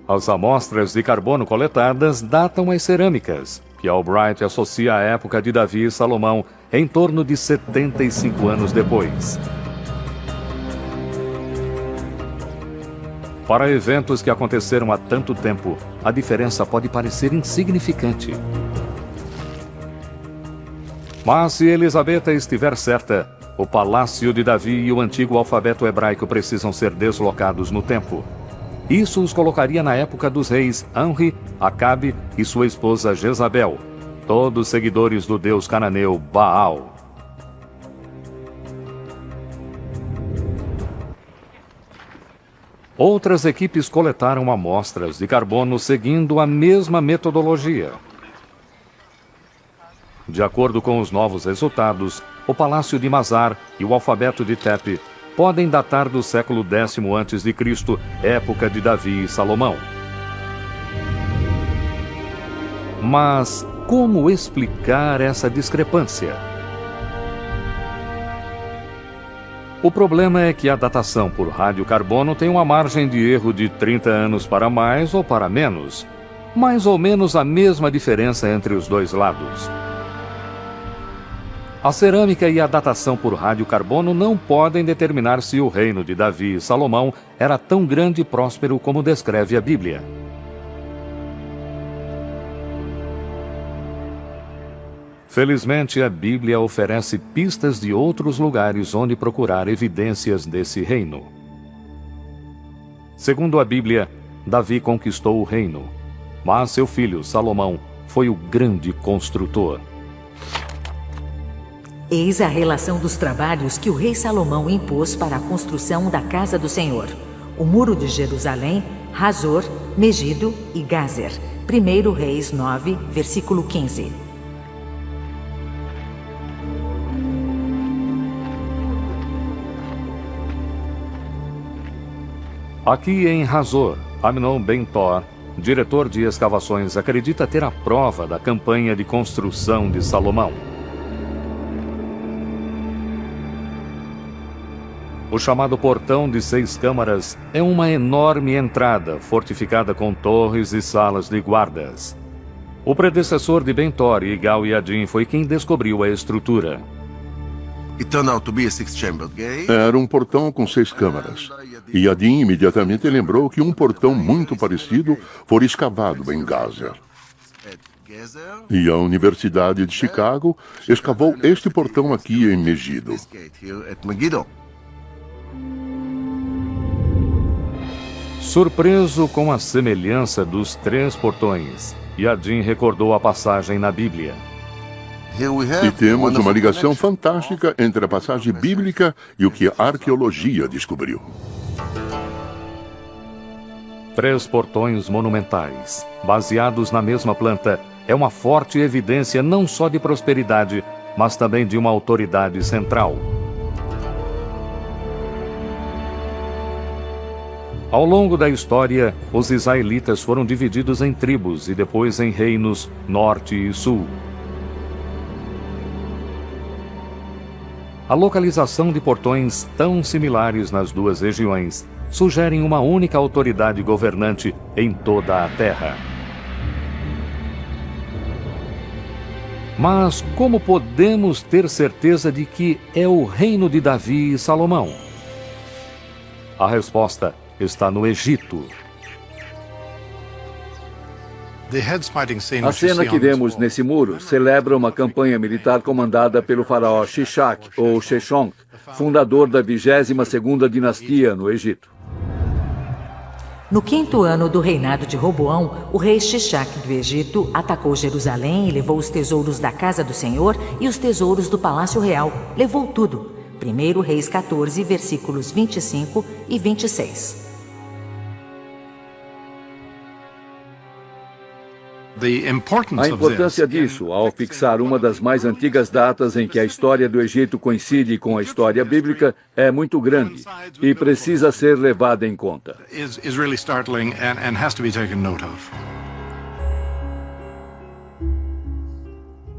As amostras de carbono coletadas datam as cerâmicas, que Albright associa à época de Davi e Salomão, em torno de 75 anos depois. Para eventos que aconteceram há tanto tempo, a diferença pode parecer insignificante. Mas se Elisabetta estiver certa, o Palácio de Davi e o antigo alfabeto hebraico precisam ser deslocados no tempo. Isso os colocaria na época dos reis Henri, Acabe e sua esposa Jezabel, todos seguidores do deus cananeu Baal. Outras equipes coletaram amostras de carbono seguindo a mesma metodologia. De acordo com os novos resultados, o Palácio de Mazar e o alfabeto de Tepe podem datar do século X a.C., época de Davi e Salomão. Mas como explicar essa discrepância? O problema é que a datação por radiocarbono tem uma margem de erro de 30 anos para mais ou para menos, mais ou menos a mesma diferença entre os dois lados. A cerâmica e a datação por radiocarbono não podem determinar se o reino de Davi e Salomão era tão grande e próspero como descreve a Bíblia. Felizmente, a Bíblia oferece pistas de outros lugares onde procurar evidências desse reino. Segundo a Bíblia, Davi conquistou o reino, mas seu filho Salomão foi o grande construtor. Eis a relação dos trabalhos que o rei Salomão impôs para a construção da casa do Senhor: o muro de Jerusalém, Hazor, Megido e Gazer. 1 Reis 9, versículo 15. Aqui em Hazor, Amnon Ben-Tor, diretor de escavações, acredita ter a prova da campanha de construção de Salomão. O chamado Portão de 6 Câmaras é uma enorme entrada fortificada com torres e salas de guardas. O predecessor de Ben-Tor, Igal Yadin, foi quem descobriu a estrutura. Era um portão com 6 câmaras. E Yadin imediatamente lembrou que um portão muito parecido foi escavado em Gaza. E a Universidade de Chicago escavou este portão aqui em Surpreso com a semelhança dos 3 portões, Yadin recordou a passagem na Bíblia. E temos uma ligação fantástica entre a passagem bíblica e o que a arqueologia descobriu. 3 portões monumentais, baseados na mesma planta, é uma forte evidência não só de prosperidade, mas também de uma autoridade central. Ao longo da história, os israelitas foram divididos em tribos e depois em reinos norte e sul. A localização de portões tão similares nas 2 regiões sugerem uma única autoridade governante em toda a terra. Mas como podemos ter certeza de que é o reino de Davi e Salomão? A resposta está no Egito. A cena que vemos nesse muro celebra uma campanha militar comandada pelo faraó Shishak, ou Sheshonq, fundador da 22ª dinastia no Egito. No 5º ano do reinado de Roboão, o rei Shishak do Egito atacou Jerusalém e levou os tesouros da casa do Senhor e os tesouros do palácio real. Levou tudo. 1 Reis 14, versículos 25 e 26. A importância disso, ao fixar uma das mais antigas datas em que a história do Egito coincide com a história bíblica, é muito grande e precisa ser levada em conta.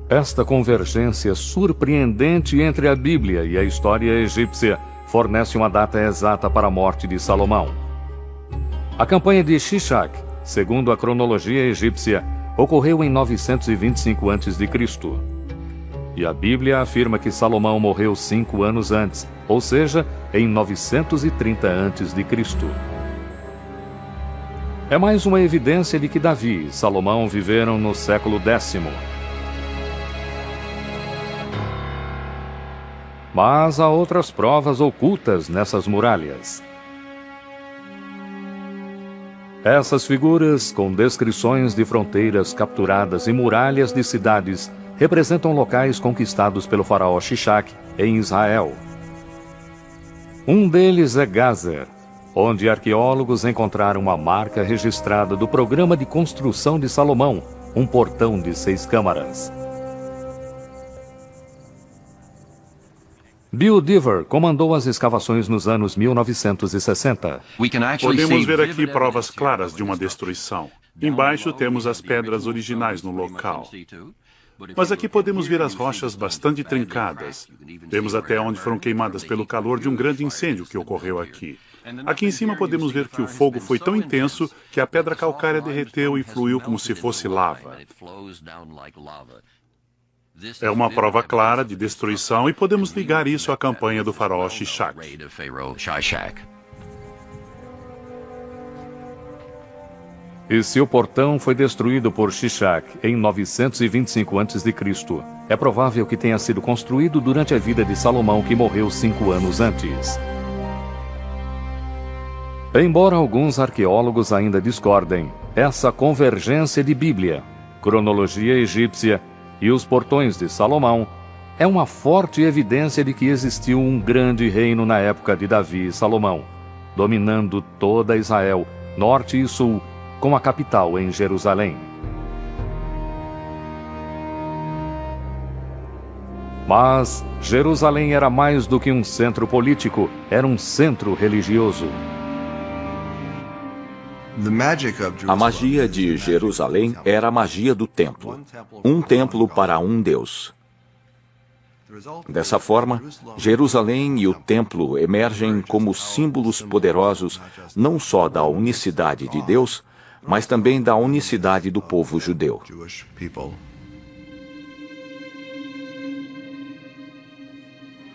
Esta convergência surpreendente entre a Bíblia e a história egípcia fornece uma data exata para a morte de Salomão. A campanha de Shishak, segundo a cronologia egípcia, ocorreu em 925 a.C. E a Bíblia afirma que Salomão morreu 5 anos antes, ou seja, em 930 a.C. É mais uma evidência de que Davi e Salomão viveram no século X. Mas há outras provas ocultas nessas muralhas. Essas figuras, com descrições de fronteiras capturadas e muralhas de cidades, representam locais conquistados pelo faraó Shishak em Israel. Um deles é Gazer, onde arqueólogos encontraram uma marca registrada do programa de construção de Salomão, um portão de 6 câmaras. Bill Dever comandou as escavações nos anos 1960. Podemos ver aqui provas claras de uma destruição. Embaixo temos as pedras originais no local. Mas aqui podemos ver as rochas bastante trincadas. Vemos até onde foram queimadas pelo calor de um grande incêndio que ocorreu aqui. Aqui em cima podemos ver que o fogo foi tão intenso que a pedra calcária derreteu e fluiu como se fosse lava. É uma prova clara de destruição e podemos ligar isso à campanha do faraó Shishak. E se o portão foi destruído por Shishak em 925 a.C., é provável que tenha sido construído durante a vida de Salomão, que morreu 5 anos antes. Embora alguns arqueólogos ainda discordem, essa convergência de Bíblia, cronologia egípcia e os portões de Salomão é uma forte evidência de que existiu um grande reino na época de Davi e Salomão, dominando toda Israel, norte e sul, com a capital em Jerusalém. Mas Jerusalém era mais do que um centro político, era um centro religioso. A magia de Jerusalém era a magia do templo. Um templo para um Deus. Dessa forma, Jerusalém e o templo emergem como símbolos poderosos não só da unicidade de Deus, mas também da unicidade do povo judeu.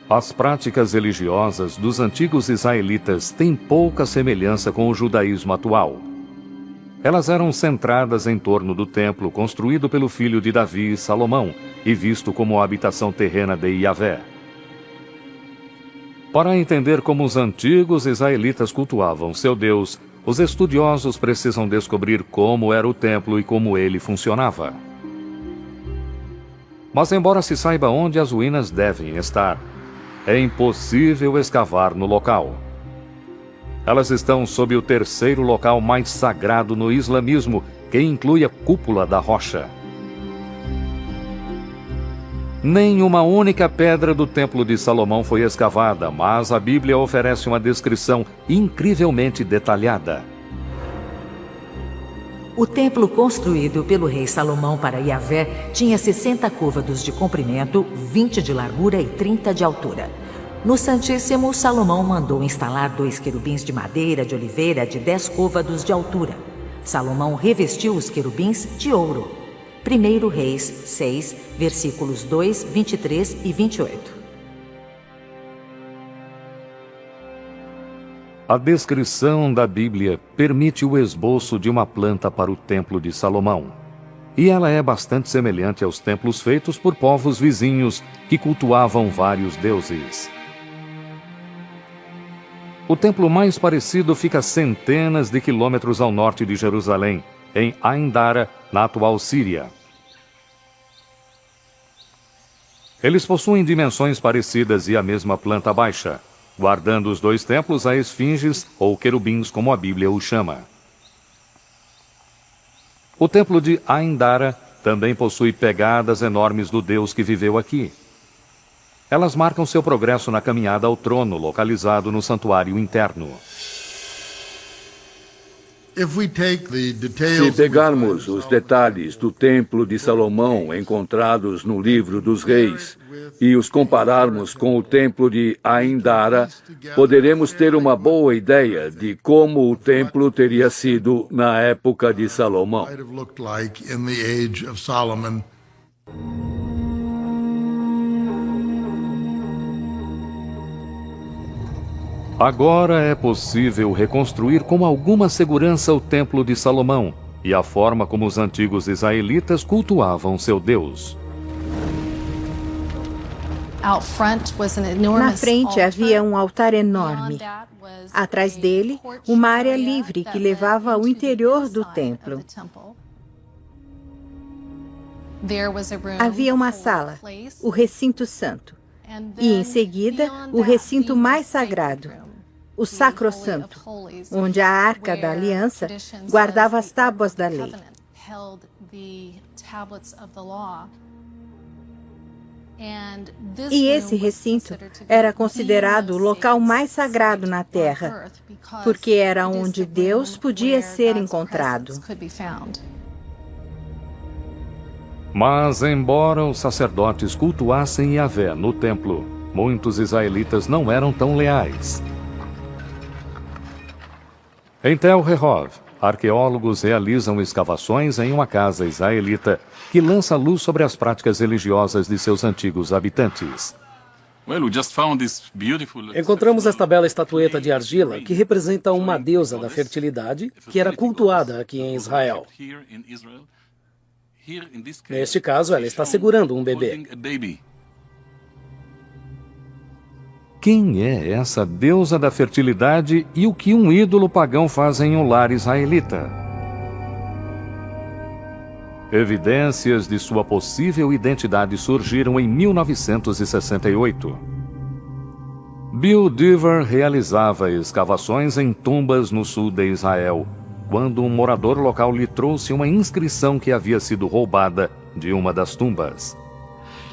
As práticas religiosas dos antigos israelitas têm pouca semelhança com o judaísmo atual. Elas eram centradas em torno do templo construído pelo filho de Davi, Salomão, e visto como a habitação terrena de Yahvé. Para entender como os antigos israelitas cultuavam seu Deus, os estudiosos precisam descobrir como era o templo e como ele funcionava. Mas embora se saiba onde as ruínas devem estar, é impossível escavar no local. Elas estão sob o terceiro local mais sagrado no islamismo, que inclui a cúpula da rocha. Nem uma única pedra do Templo de Salomão foi escavada, mas a Bíblia oferece uma descrição incrivelmente detalhada. O templo construído pelo rei Salomão para Yahvé tinha 60 côvados de comprimento, 20 de largura e 30 de altura. No Santíssimo, Salomão mandou instalar 2 querubins de madeira de oliveira de 10 côvados de altura. Salomão revestiu os querubins de ouro. 1 Reis 6, versículos 2, 23 e 28. A descrição da Bíblia permite o esboço de uma planta para o Templo de Salomão. E ela é bastante semelhante aos templos feitos por povos vizinhos que cultuavam vários deuses. O templo mais parecido fica centenas de quilômetros ao norte de Jerusalém, em Ain-Dara, na atual Síria. Eles possuem dimensões parecidas e a mesma planta baixa, guardando os 2 templos a esfinges ou querubins, como a Bíblia o chama. O templo de Ain-Dara também possui pegadas enormes do Deus que viveu aqui. Elas marcam seu progresso na caminhada ao trono, localizado no santuário interno. Se pegarmos os detalhes do Templo de Salomão encontrados no Livro dos Reis e os compararmos com o Templo de Ain-Dara, poderemos ter uma boa ideia de como o templo teria sido na época de Salomão. Agora é possível reconstruir com alguma segurança o Templo de Salomão e a forma como os antigos israelitas cultuavam seu Deus. Na frente havia um altar enorme. Atrás dele, uma área livre que levava ao interior do templo. Havia uma sala, o recinto santo, e em seguida o recinto mais sagrado, o sacrossanto, onde a Arca da Aliança guardava as tábuas da lei. E esse recinto era considerado o local mais sagrado na Terra, porque era onde Deus podia ser encontrado. Mas, embora os sacerdotes cultuassem Yahvé no templo, muitos israelitas não eram tão leais. Em Tel Rehov, arqueólogos realizam escavações em uma casa israelita que lança luz sobre as práticas religiosas de seus antigos habitantes. Encontramos esta bela estatueta de argila que representa uma deusa da fertilidade que era cultuada aqui em Israel. Neste caso, ela está segurando um bebê. Quem é essa deusa da fertilidade e o que um ídolo pagão faz em um lar israelita? Evidências de sua possível identidade surgiram em 1968. Bill Dever realizava escavações em tumbas no sul de Israel, quando um morador local lhe trouxe uma inscrição que havia sido roubada de uma das tumbas.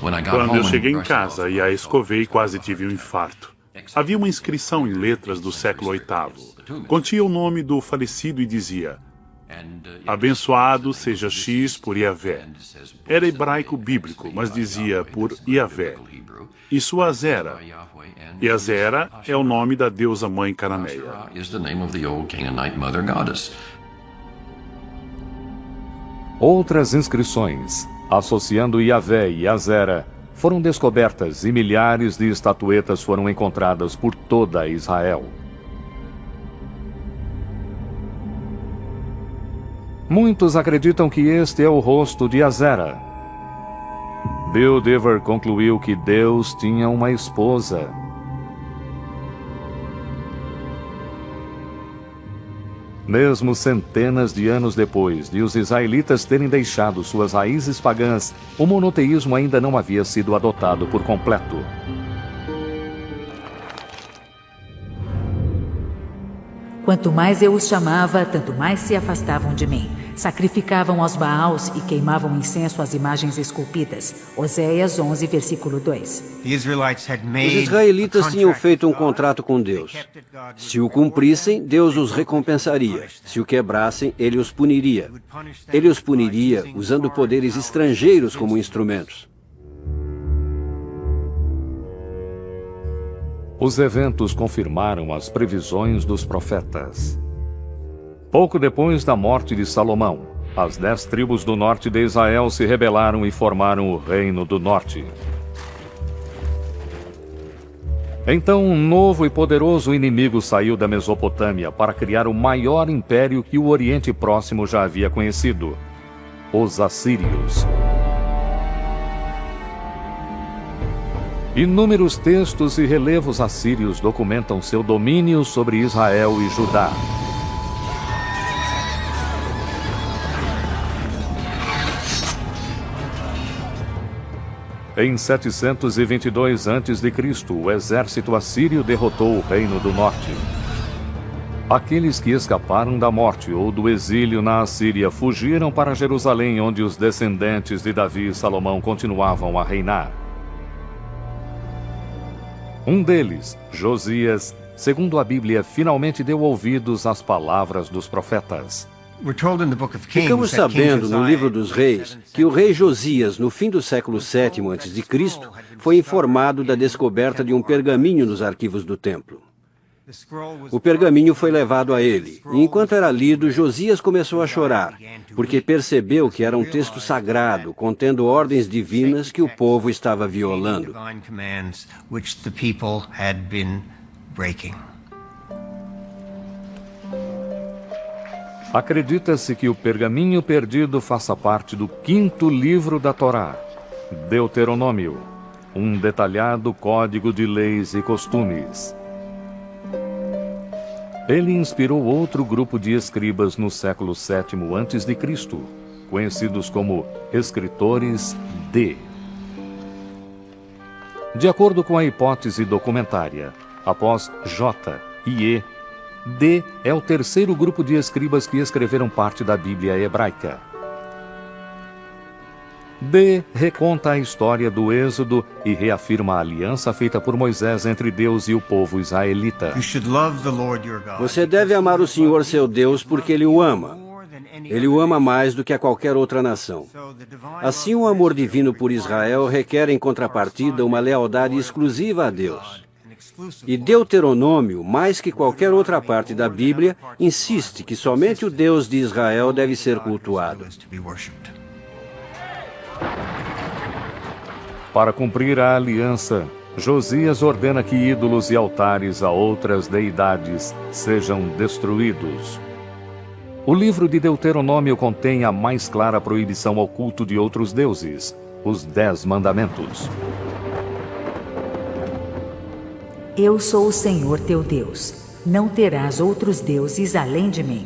Quando eu cheguei em casa e a escovei, quase tive um infarto. Havia uma inscrição em letras do século VIII. Continha o nome do falecido e dizia: abençoado seja X por Yahvé. Era hebraico bíblico, mas dizia por Yahvé. E sua Azera. E Azera é o nome da deusa mãe cananeia. Outras inscrições, associando Yahvé e Azera, foram descobertas e milhares de estatuetas foram encontradas por toda Israel. Muitos acreditam que este é o rosto de Azera. Bill Dever concluiu que Deus tinha uma esposa. Mesmo centenas de anos depois de os israelitas terem deixado suas raízes pagãs, o monoteísmo ainda não havia sido adotado por completo. Quanto mais eu os chamava, tanto mais se afastavam de mim. Sacrificavam aos Baals e queimavam incenso às imagens esculpidas. Oséias 11, versículo 2. Os israelitas tinham feito um contrato com Deus. Se o cumprissem, Deus os recompensaria. Se o quebrassem, Ele os puniria. Ele os puniria usando poderes estrangeiros como instrumentos. Os eventos confirmaram as previsões dos profetas. Pouco depois da morte de Salomão, as 10 tribos do norte de Israel se rebelaram e formaram o Reino do Norte. Então um novo e poderoso inimigo saiu da Mesopotâmia para criar o maior império que o Oriente Próximo já havia conhecido: os assírios. Inúmeros textos e relevos assírios documentam seu domínio sobre Israel e Judá. Em 722 a.C., o exército assírio derrotou o Reino do Norte. Aqueles que escaparam da morte ou do exílio na Assíria fugiram para Jerusalém, onde os descendentes de Davi e Salomão continuavam a reinar. Um deles, Josias, segundo a Bíblia, finalmente deu ouvidos às palavras dos profetas. Ficamos sabendo no livro dos Reis que o rei Josias, no fim do século VII a.C., foi informado da descoberta de um pergaminho nos arquivos do templo. O pergaminho foi levado a ele, e enquanto era lido, Josias começou a chorar, porque percebeu que era um texto sagrado, contendo ordens divinas que o povo estava violando. Acredita-se que o pergaminho perdido faça parte do 5º livro da Torá, Deuteronômio, um detalhado código de leis e costumes. Ele inspirou outro grupo de escribas no século VII a.C., conhecidos como escritores D. De acordo com a hipótese documentária, após J e E, D é o 3º grupo de escribas que escreveram parte da Bíblia hebraica. D reconta a história do Êxodo e reafirma a aliança feita por Moisés entre Deus e o povo israelita. Você deve amar o Senhor seu Deus porque Ele o ama. Ele o ama mais do que a qualquer outra nação. Assim, o amor divino por Israel requer em contrapartida uma lealdade exclusiva a Deus. E Deuteronômio, mais que qualquer outra parte da Bíblia, insiste que somente o Deus de Israel deve ser cultuado. Para cumprir a aliança, Josias ordena que ídolos e altares a outras deidades sejam destruídos. O livro de Deuteronômio contém a mais clara proibição ao culto de outros deuses, os 10 mandamentos. Eu sou o Senhor teu Deus. Não terás outros deuses além de mim.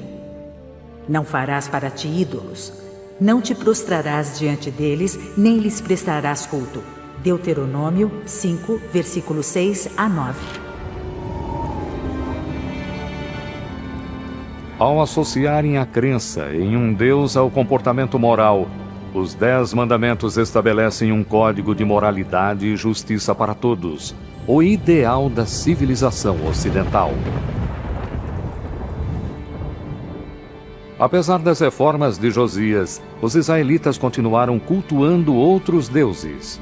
Não farás para ti ídolos. Não te prostrarás diante deles, nem lhes prestarás culto. Deuteronômio 5, versículos 6 a 9. Ao associarem a crença em um Deus ao comportamento moral, os 10 mandamentos estabelecem um código de moralidade e justiça para todos, o ideal da civilização ocidental. Apesar das reformas de Josias, os israelitas continuaram cultuando outros deuses.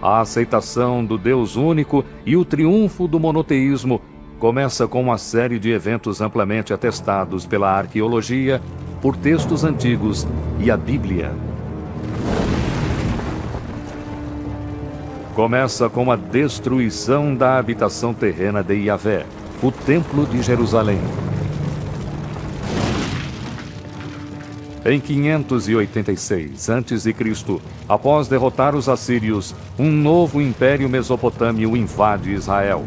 A aceitação do Deus único e o triunfo do monoteísmo começa com uma série de eventos amplamente atestados pela arqueologia, por textos antigos e a Bíblia. Começa com a destruição da habitação terrena de Yahvé, o Templo de Jerusalém. Em 586 a.C., após derrotar os assírios, um novo império mesopotâmio invade Israel.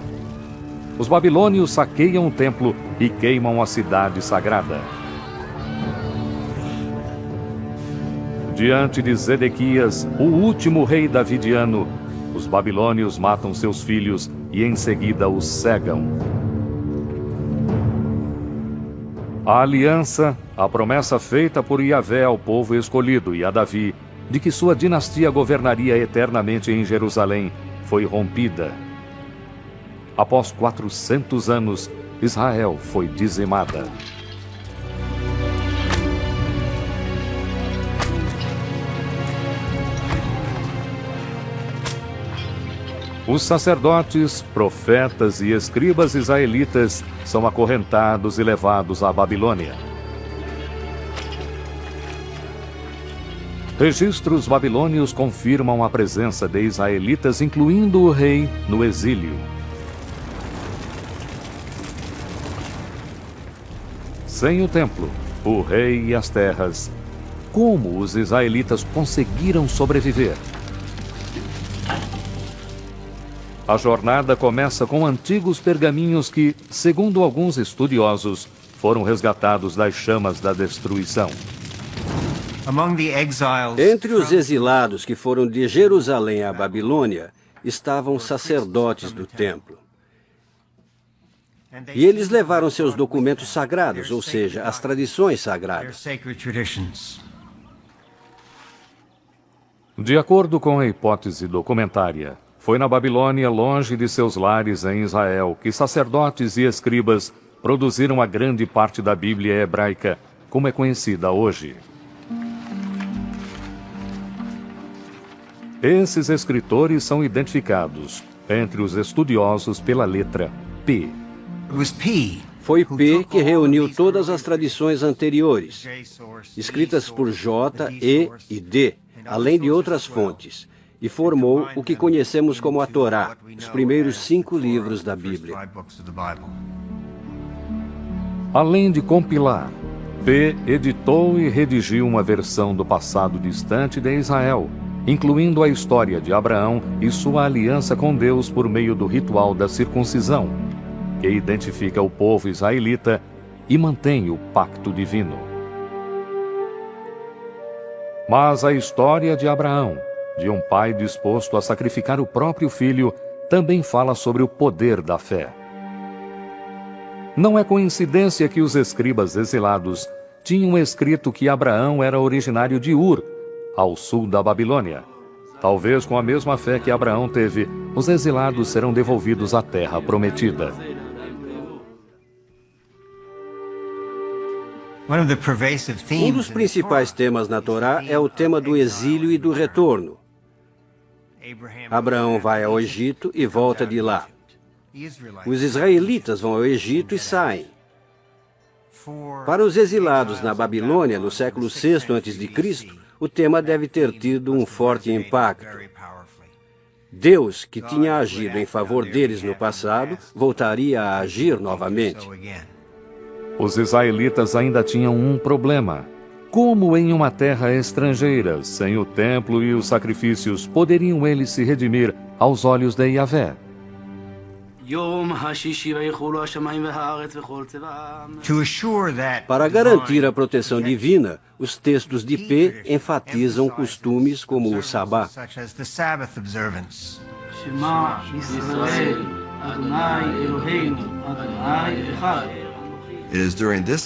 os babilônios saqueiam o templo e queimam a cidade sagrada. Diante de Zedequias, o último rei davidiano, os babilônios matam seus filhos e em seguida os cegam. A aliança, a promessa feita por Yahvé ao povo escolhido e a Davi, de que sua dinastia governaria eternamente em Jerusalém, foi rompida. Após 400 anos, Israel foi dizimada. Os sacerdotes, profetas e escribas israelitas são acorrentados e levados à Babilônia. Registros babilônios confirmam a presença de israelitas, incluindo o rei, no exílio. Sem o templo, o rei e as terras, como os israelitas conseguiram sobreviver? A jornada começa com antigos pergaminhos que, segundo alguns estudiosos, foram resgatados das chamas da destruição. Entre os exilados que foram de Jerusalém à Babilônia, estavam sacerdotes do templo. E eles levaram seus documentos sagrados, ou seja, as tradições sagradas. De acordo com a hipótese documentária, foi na Babilônia, longe de seus lares em Israel, que sacerdotes e escribas produziram a grande parte da Bíblia hebraica, como é conhecida hoje. Esses escritores são identificados, entre os estudiosos, pela letra P. Foi P que reuniu todas as tradições anteriores, escritas por J, E e D, além de outras fontes, e formou o que conhecemos como a Torá, os primeiros 5 livros da Bíblia. Além de compilar, P editou e redigiu uma versão do passado distante de Israel, incluindo a história de Abraão e sua aliança com Deus por meio do ritual da circuncisão, que identifica o povo israelita e mantém o pacto divino. Mas a história de Abraão, de um pai disposto a sacrificar o próprio filho, também fala sobre o poder da fé. Não é coincidência que os escribas exilados tinham escrito que Abraão era originário de Ur, ao sul da Babilônia. Talvez com a mesma fé que Abraão teve, os exilados serão devolvidos à terra prometida. Um dos principais temas na Torá é o tema do exílio e do retorno. Abraão vai ao Egito e volta de lá. Os israelitas vão ao Egito e saem. Para os exilados na Babilônia, no século VI a.C., o tema deve ter tido um forte impacto. Deus, que tinha agido em favor deles no passado, voltaria a agir novamente. Os israelitas ainda tinham um problema. Como em uma terra estrangeira, sem o templo e os sacrifícios, poderiam eles se redimir aos olhos de Yahvé? Para garantir a proteção divina, os textos de P enfatizam costumes como o Sabá.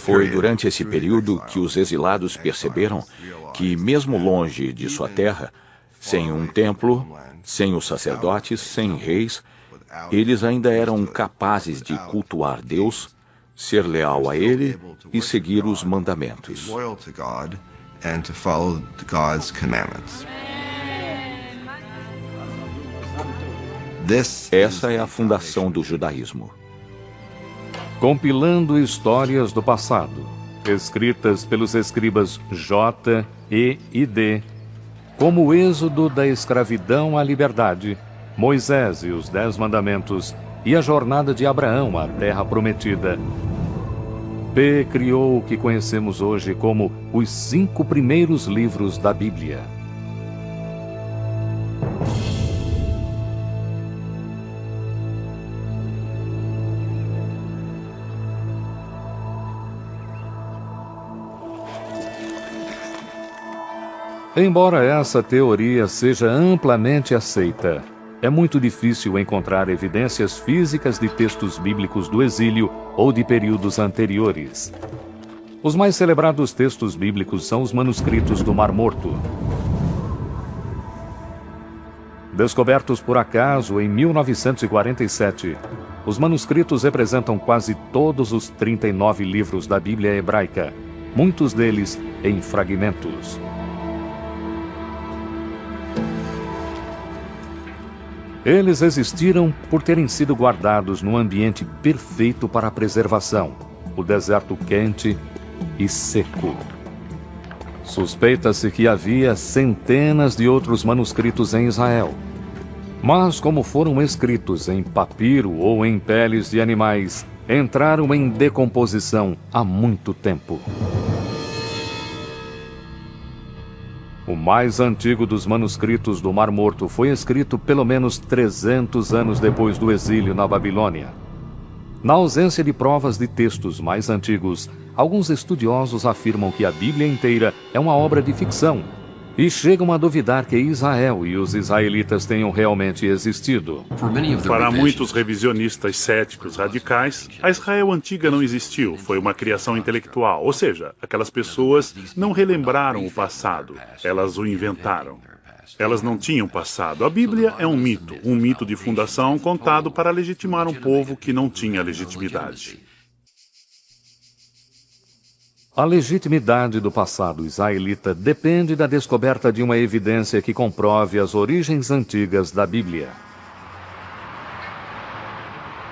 Foi durante esse período que os exilados perceberam que, mesmo longe de sua terra, sem um templo, sem os sacerdotes, sem reis, eles ainda eram capazes de cultuar Deus, ser leal a Ele e seguir os mandamentos. Essa é a fundação do judaísmo. Compilando histórias do passado, escritas pelos escribas J, E e D, como o êxodo da escravidão à liberdade, Moisés e os 10 mandamentos e a jornada de Abraão à terra prometida. P criou o que conhecemos hoje como os 5 primeiros livros da Bíblia. Embora essa teoria seja amplamente aceita, é muito difícil encontrar evidências físicas de textos bíblicos do exílio ou de períodos anteriores. Os mais celebrados textos bíblicos são os manuscritos do Mar Morto. Descobertos por acaso em 1947, os manuscritos representam quase todos os 39 livros da Bíblia hebraica, muitos deles em fragmentos. Eles existiram por terem sido guardados num ambiente perfeito para a preservação, o deserto quente e seco. Suspeita-se que havia centenas de outros manuscritos em Israel. Mas, como foram escritos em papiro ou em peles de animais, entraram em decomposição há muito tempo. O mais antigo dos manuscritos do Mar Morto foi escrito pelo menos 300 anos depois do exílio na Babilônia. Na ausência de provas de textos mais antigos, alguns estudiosos afirmam que a Bíblia inteira é uma obra de ficção e chegam a duvidar que Israel e os israelitas tenham realmente existido. Para muitos revisionistas céticos radicais, a Israel antiga não existiu, foi uma criação intelectual, ou seja, aquelas pessoas não relembraram o passado, elas o inventaram. Elas não tinham passado. A Bíblia é um mito de fundação contado para legitimar um povo que não tinha legitimidade. A legitimidade do passado israelita depende da descoberta de uma evidência que comprove as origens antigas da Bíblia.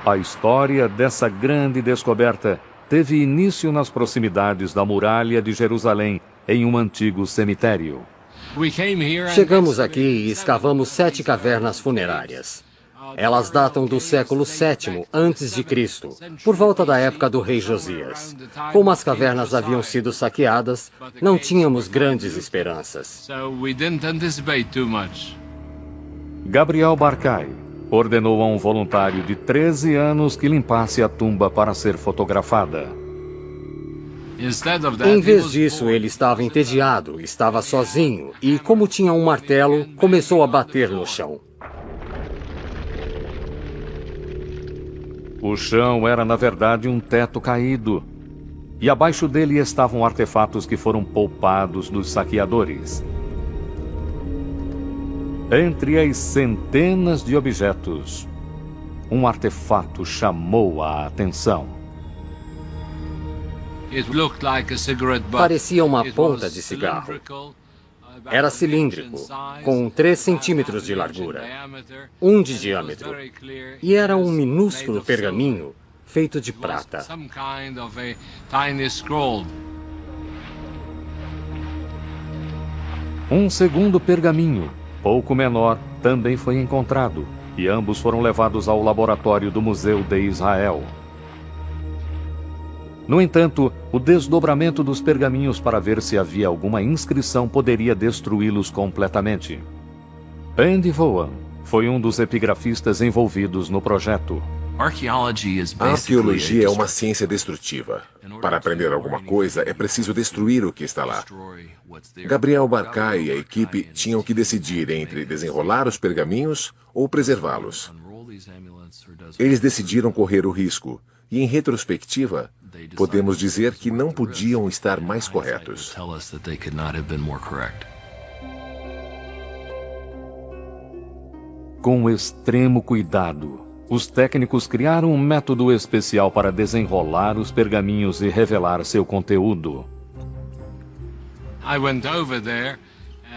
A história dessa grande descoberta teve início nas proximidades da muralha de Jerusalém, em um antigo cemitério. Chegamos aqui e escavamos 7 cavernas funerárias. Elas datam do século VII a.C., por volta da época do rei Josias. Como as cavernas haviam sido saqueadas, não tínhamos grandes esperanças. Gabriel Barkay ordenou a um voluntário de 13 anos que limpasse a tumba para ser fotografada. Em vez disso, ele estava entediado, estava sozinho e, como tinha um martelo, começou a bater no chão. O chão era, na verdade, um teto caído, e abaixo dele estavam artefatos que foram poupados dos saqueadores. Entre as centenas de objetos, um artefato chamou a atenção. Parecia uma ponta de cigarro. Era cilíndrico, com 3 centímetros de largura, 1 de diâmetro, e era um minúsculo pergaminho feito de prata. Um segundo pergaminho, pouco menor, também foi encontrado, e ambos foram levados ao laboratório do Museu de Israel. No entanto, o desdobramento dos pergaminhos para ver se havia alguma inscrição poderia destruí-los completamente. Andy Vaughan foi um dos epigrafistas envolvidos no projeto. A arqueologia é uma ciência destrutiva. Para aprender alguma coisa, é preciso destruir o que está lá. Gabriel Barkay e a equipe tinham que decidir entre desenrolar os pergaminhos ou preservá-los. Eles decidiram correr o risco, e em retrospectiva, podemos dizer que não podiam estar mais corretos. Com extremo cuidado, os técnicos criaram um método especial para desenrolar os pergaminhos e revelar seu conteúdo.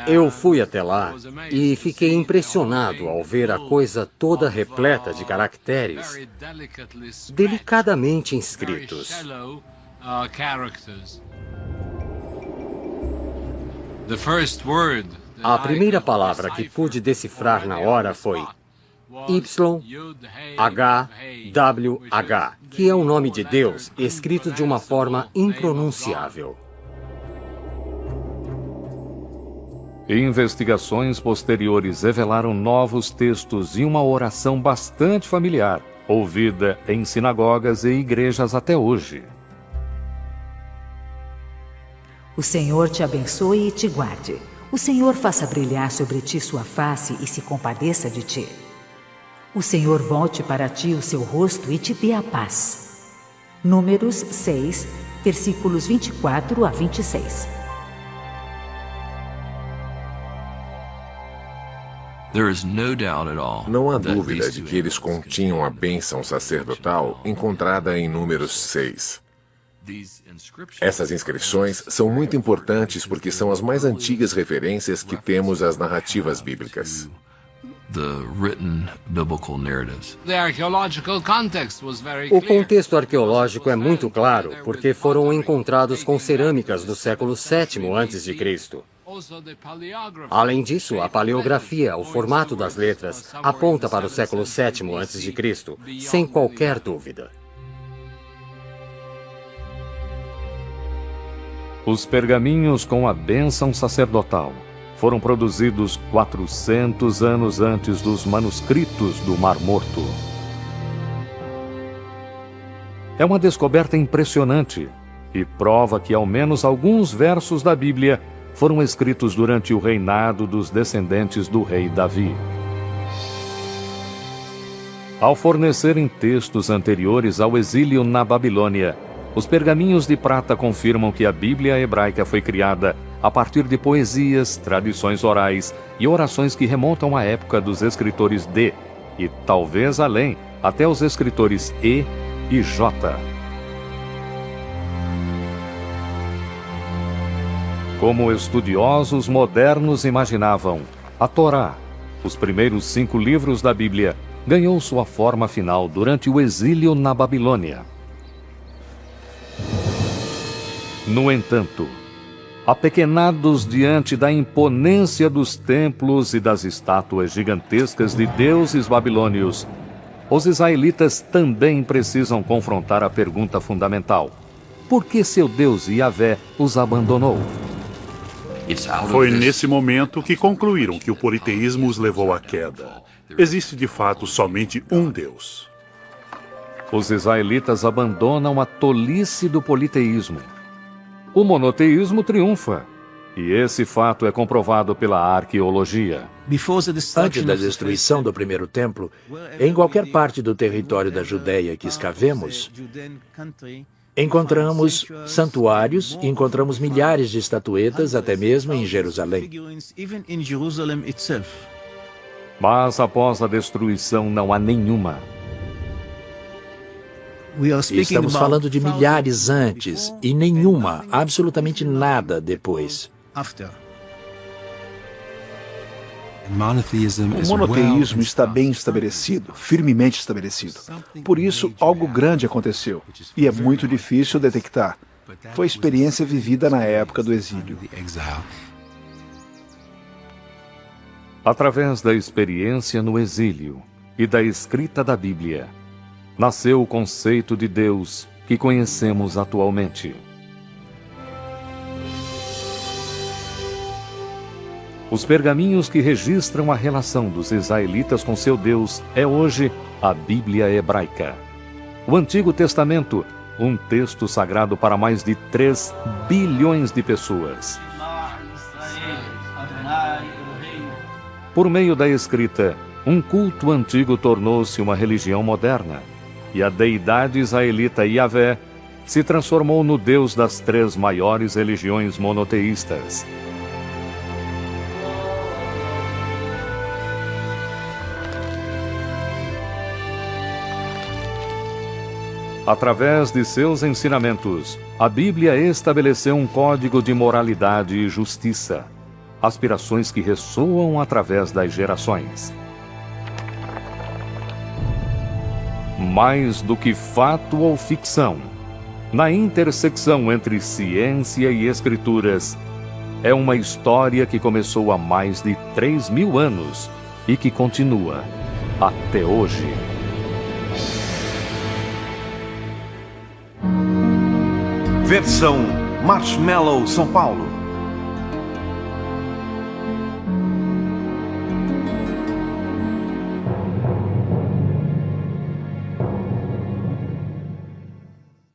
Eu fui até lá e fiquei impressionado ao ver a coisa toda repleta de caracteres delicadamente inscritos. A primeira palavra que pude decifrar na hora foi YHWH, que é o nome de Deus escrito de uma forma impronunciável. Investigações posteriores revelaram novos textos e uma oração bastante familiar, ouvida em sinagogas e igrejas até hoje. O Senhor te abençoe e te guarde. O Senhor faça brilhar sobre ti sua face e se compadeça de ti. O Senhor volte para ti o seu rosto e te dê a paz. Números 6, versículos 24 a 26. Não há dúvida de que eles continham a bênção sacerdotal encontrada em Números 6. Essas inscrições são muito importantes porque são as mais antigas referências que temos às narrativas bíblicas. O contexto arqueológico é muito claro, porque foram encontrados com cerâmicas do século VII a.C. Além disso, a paleografia, o formato das letras, aponta para o século VII a.C., sem qualquer dúvida. Os pergaminhos com a bênção sacerdotal foram produzidos 400 anos antes dos manuscritos do Mar Morto. É uma descoberta impressionante e prova que ao menos alguns versos da Bíblia foram escritos durante o reinado dos descendentes do rei Davi. Ao fornecerem textos anteriores ao exílio na Babilônia, os pergaminhos de prata confirmam que a Bíblia hebraica foi criada a partir de poesias, tradições orais e orações que remontam à época dos escritores D, e talvez além, até os escritores E e J. Como estudiosos modernos imaginavam, a Torá, os primeiros 5 livros da Bíblia, ganhou sua forma final durante o exílio na Babilônia. No entanto, apequenados diante da imponência dos templos e das estátuas gigantescas de deuses babilônios, os israelitas também precisam confrontar a pergunta fundamental: por que seu Deus Yahvé os abandonou? Foi nesse momento que concluíram que o politeísmo os levou à queda. Existe de fato somente um Deus. Os israelitas abandonam a tolice do politeísmo. O monoteísmo triunfa, e esse fato é comprovado pela arqueologia. Antes da destruição do primeiro templo, em qualquer parte do território da Judéia que escavemos, encontramos santuários e encontramos milhares de estatuetas, até mesmo em Jerusalém. Mas após a destruição não há nenhuma. E estamos falando de milhares antes e nenhuma, absolutamente nada depois. O monoteísmo está bem estabelecido, firmemente estabelecido. Por isso, algo grande aconteceu, e é muito difícil detectar. Foi experiência vivida na época do exílio. Através da experiência no exílio e da escrita da Bíblia, nasceu o conceito de Deus que conhecemos atualmente. Os pergaminhos que registram a relação dos israelitas com seu Deus é hoje a Bíblia hebraica. O Antigo Testamento, um texto sagrado para mais de 3 bilhões de pessoas. Por meio da escrita, um culto antigo tornou-se uma religião moderna, e a deidade israelita Yahvé se transformou no Deus das 3 maiores religiões monoteístas. Através de seus ensinamentos, a Bíblia estabeleceu um código de moralidade e justiça, aspirações que ressoam através das gerações. Mais do que fato ou ficção, na intersecção entre ciência e escrituras, é uma história que começou há mais de 3.000 anos e que continua até hoje. Versão Marshmallow São Paulo.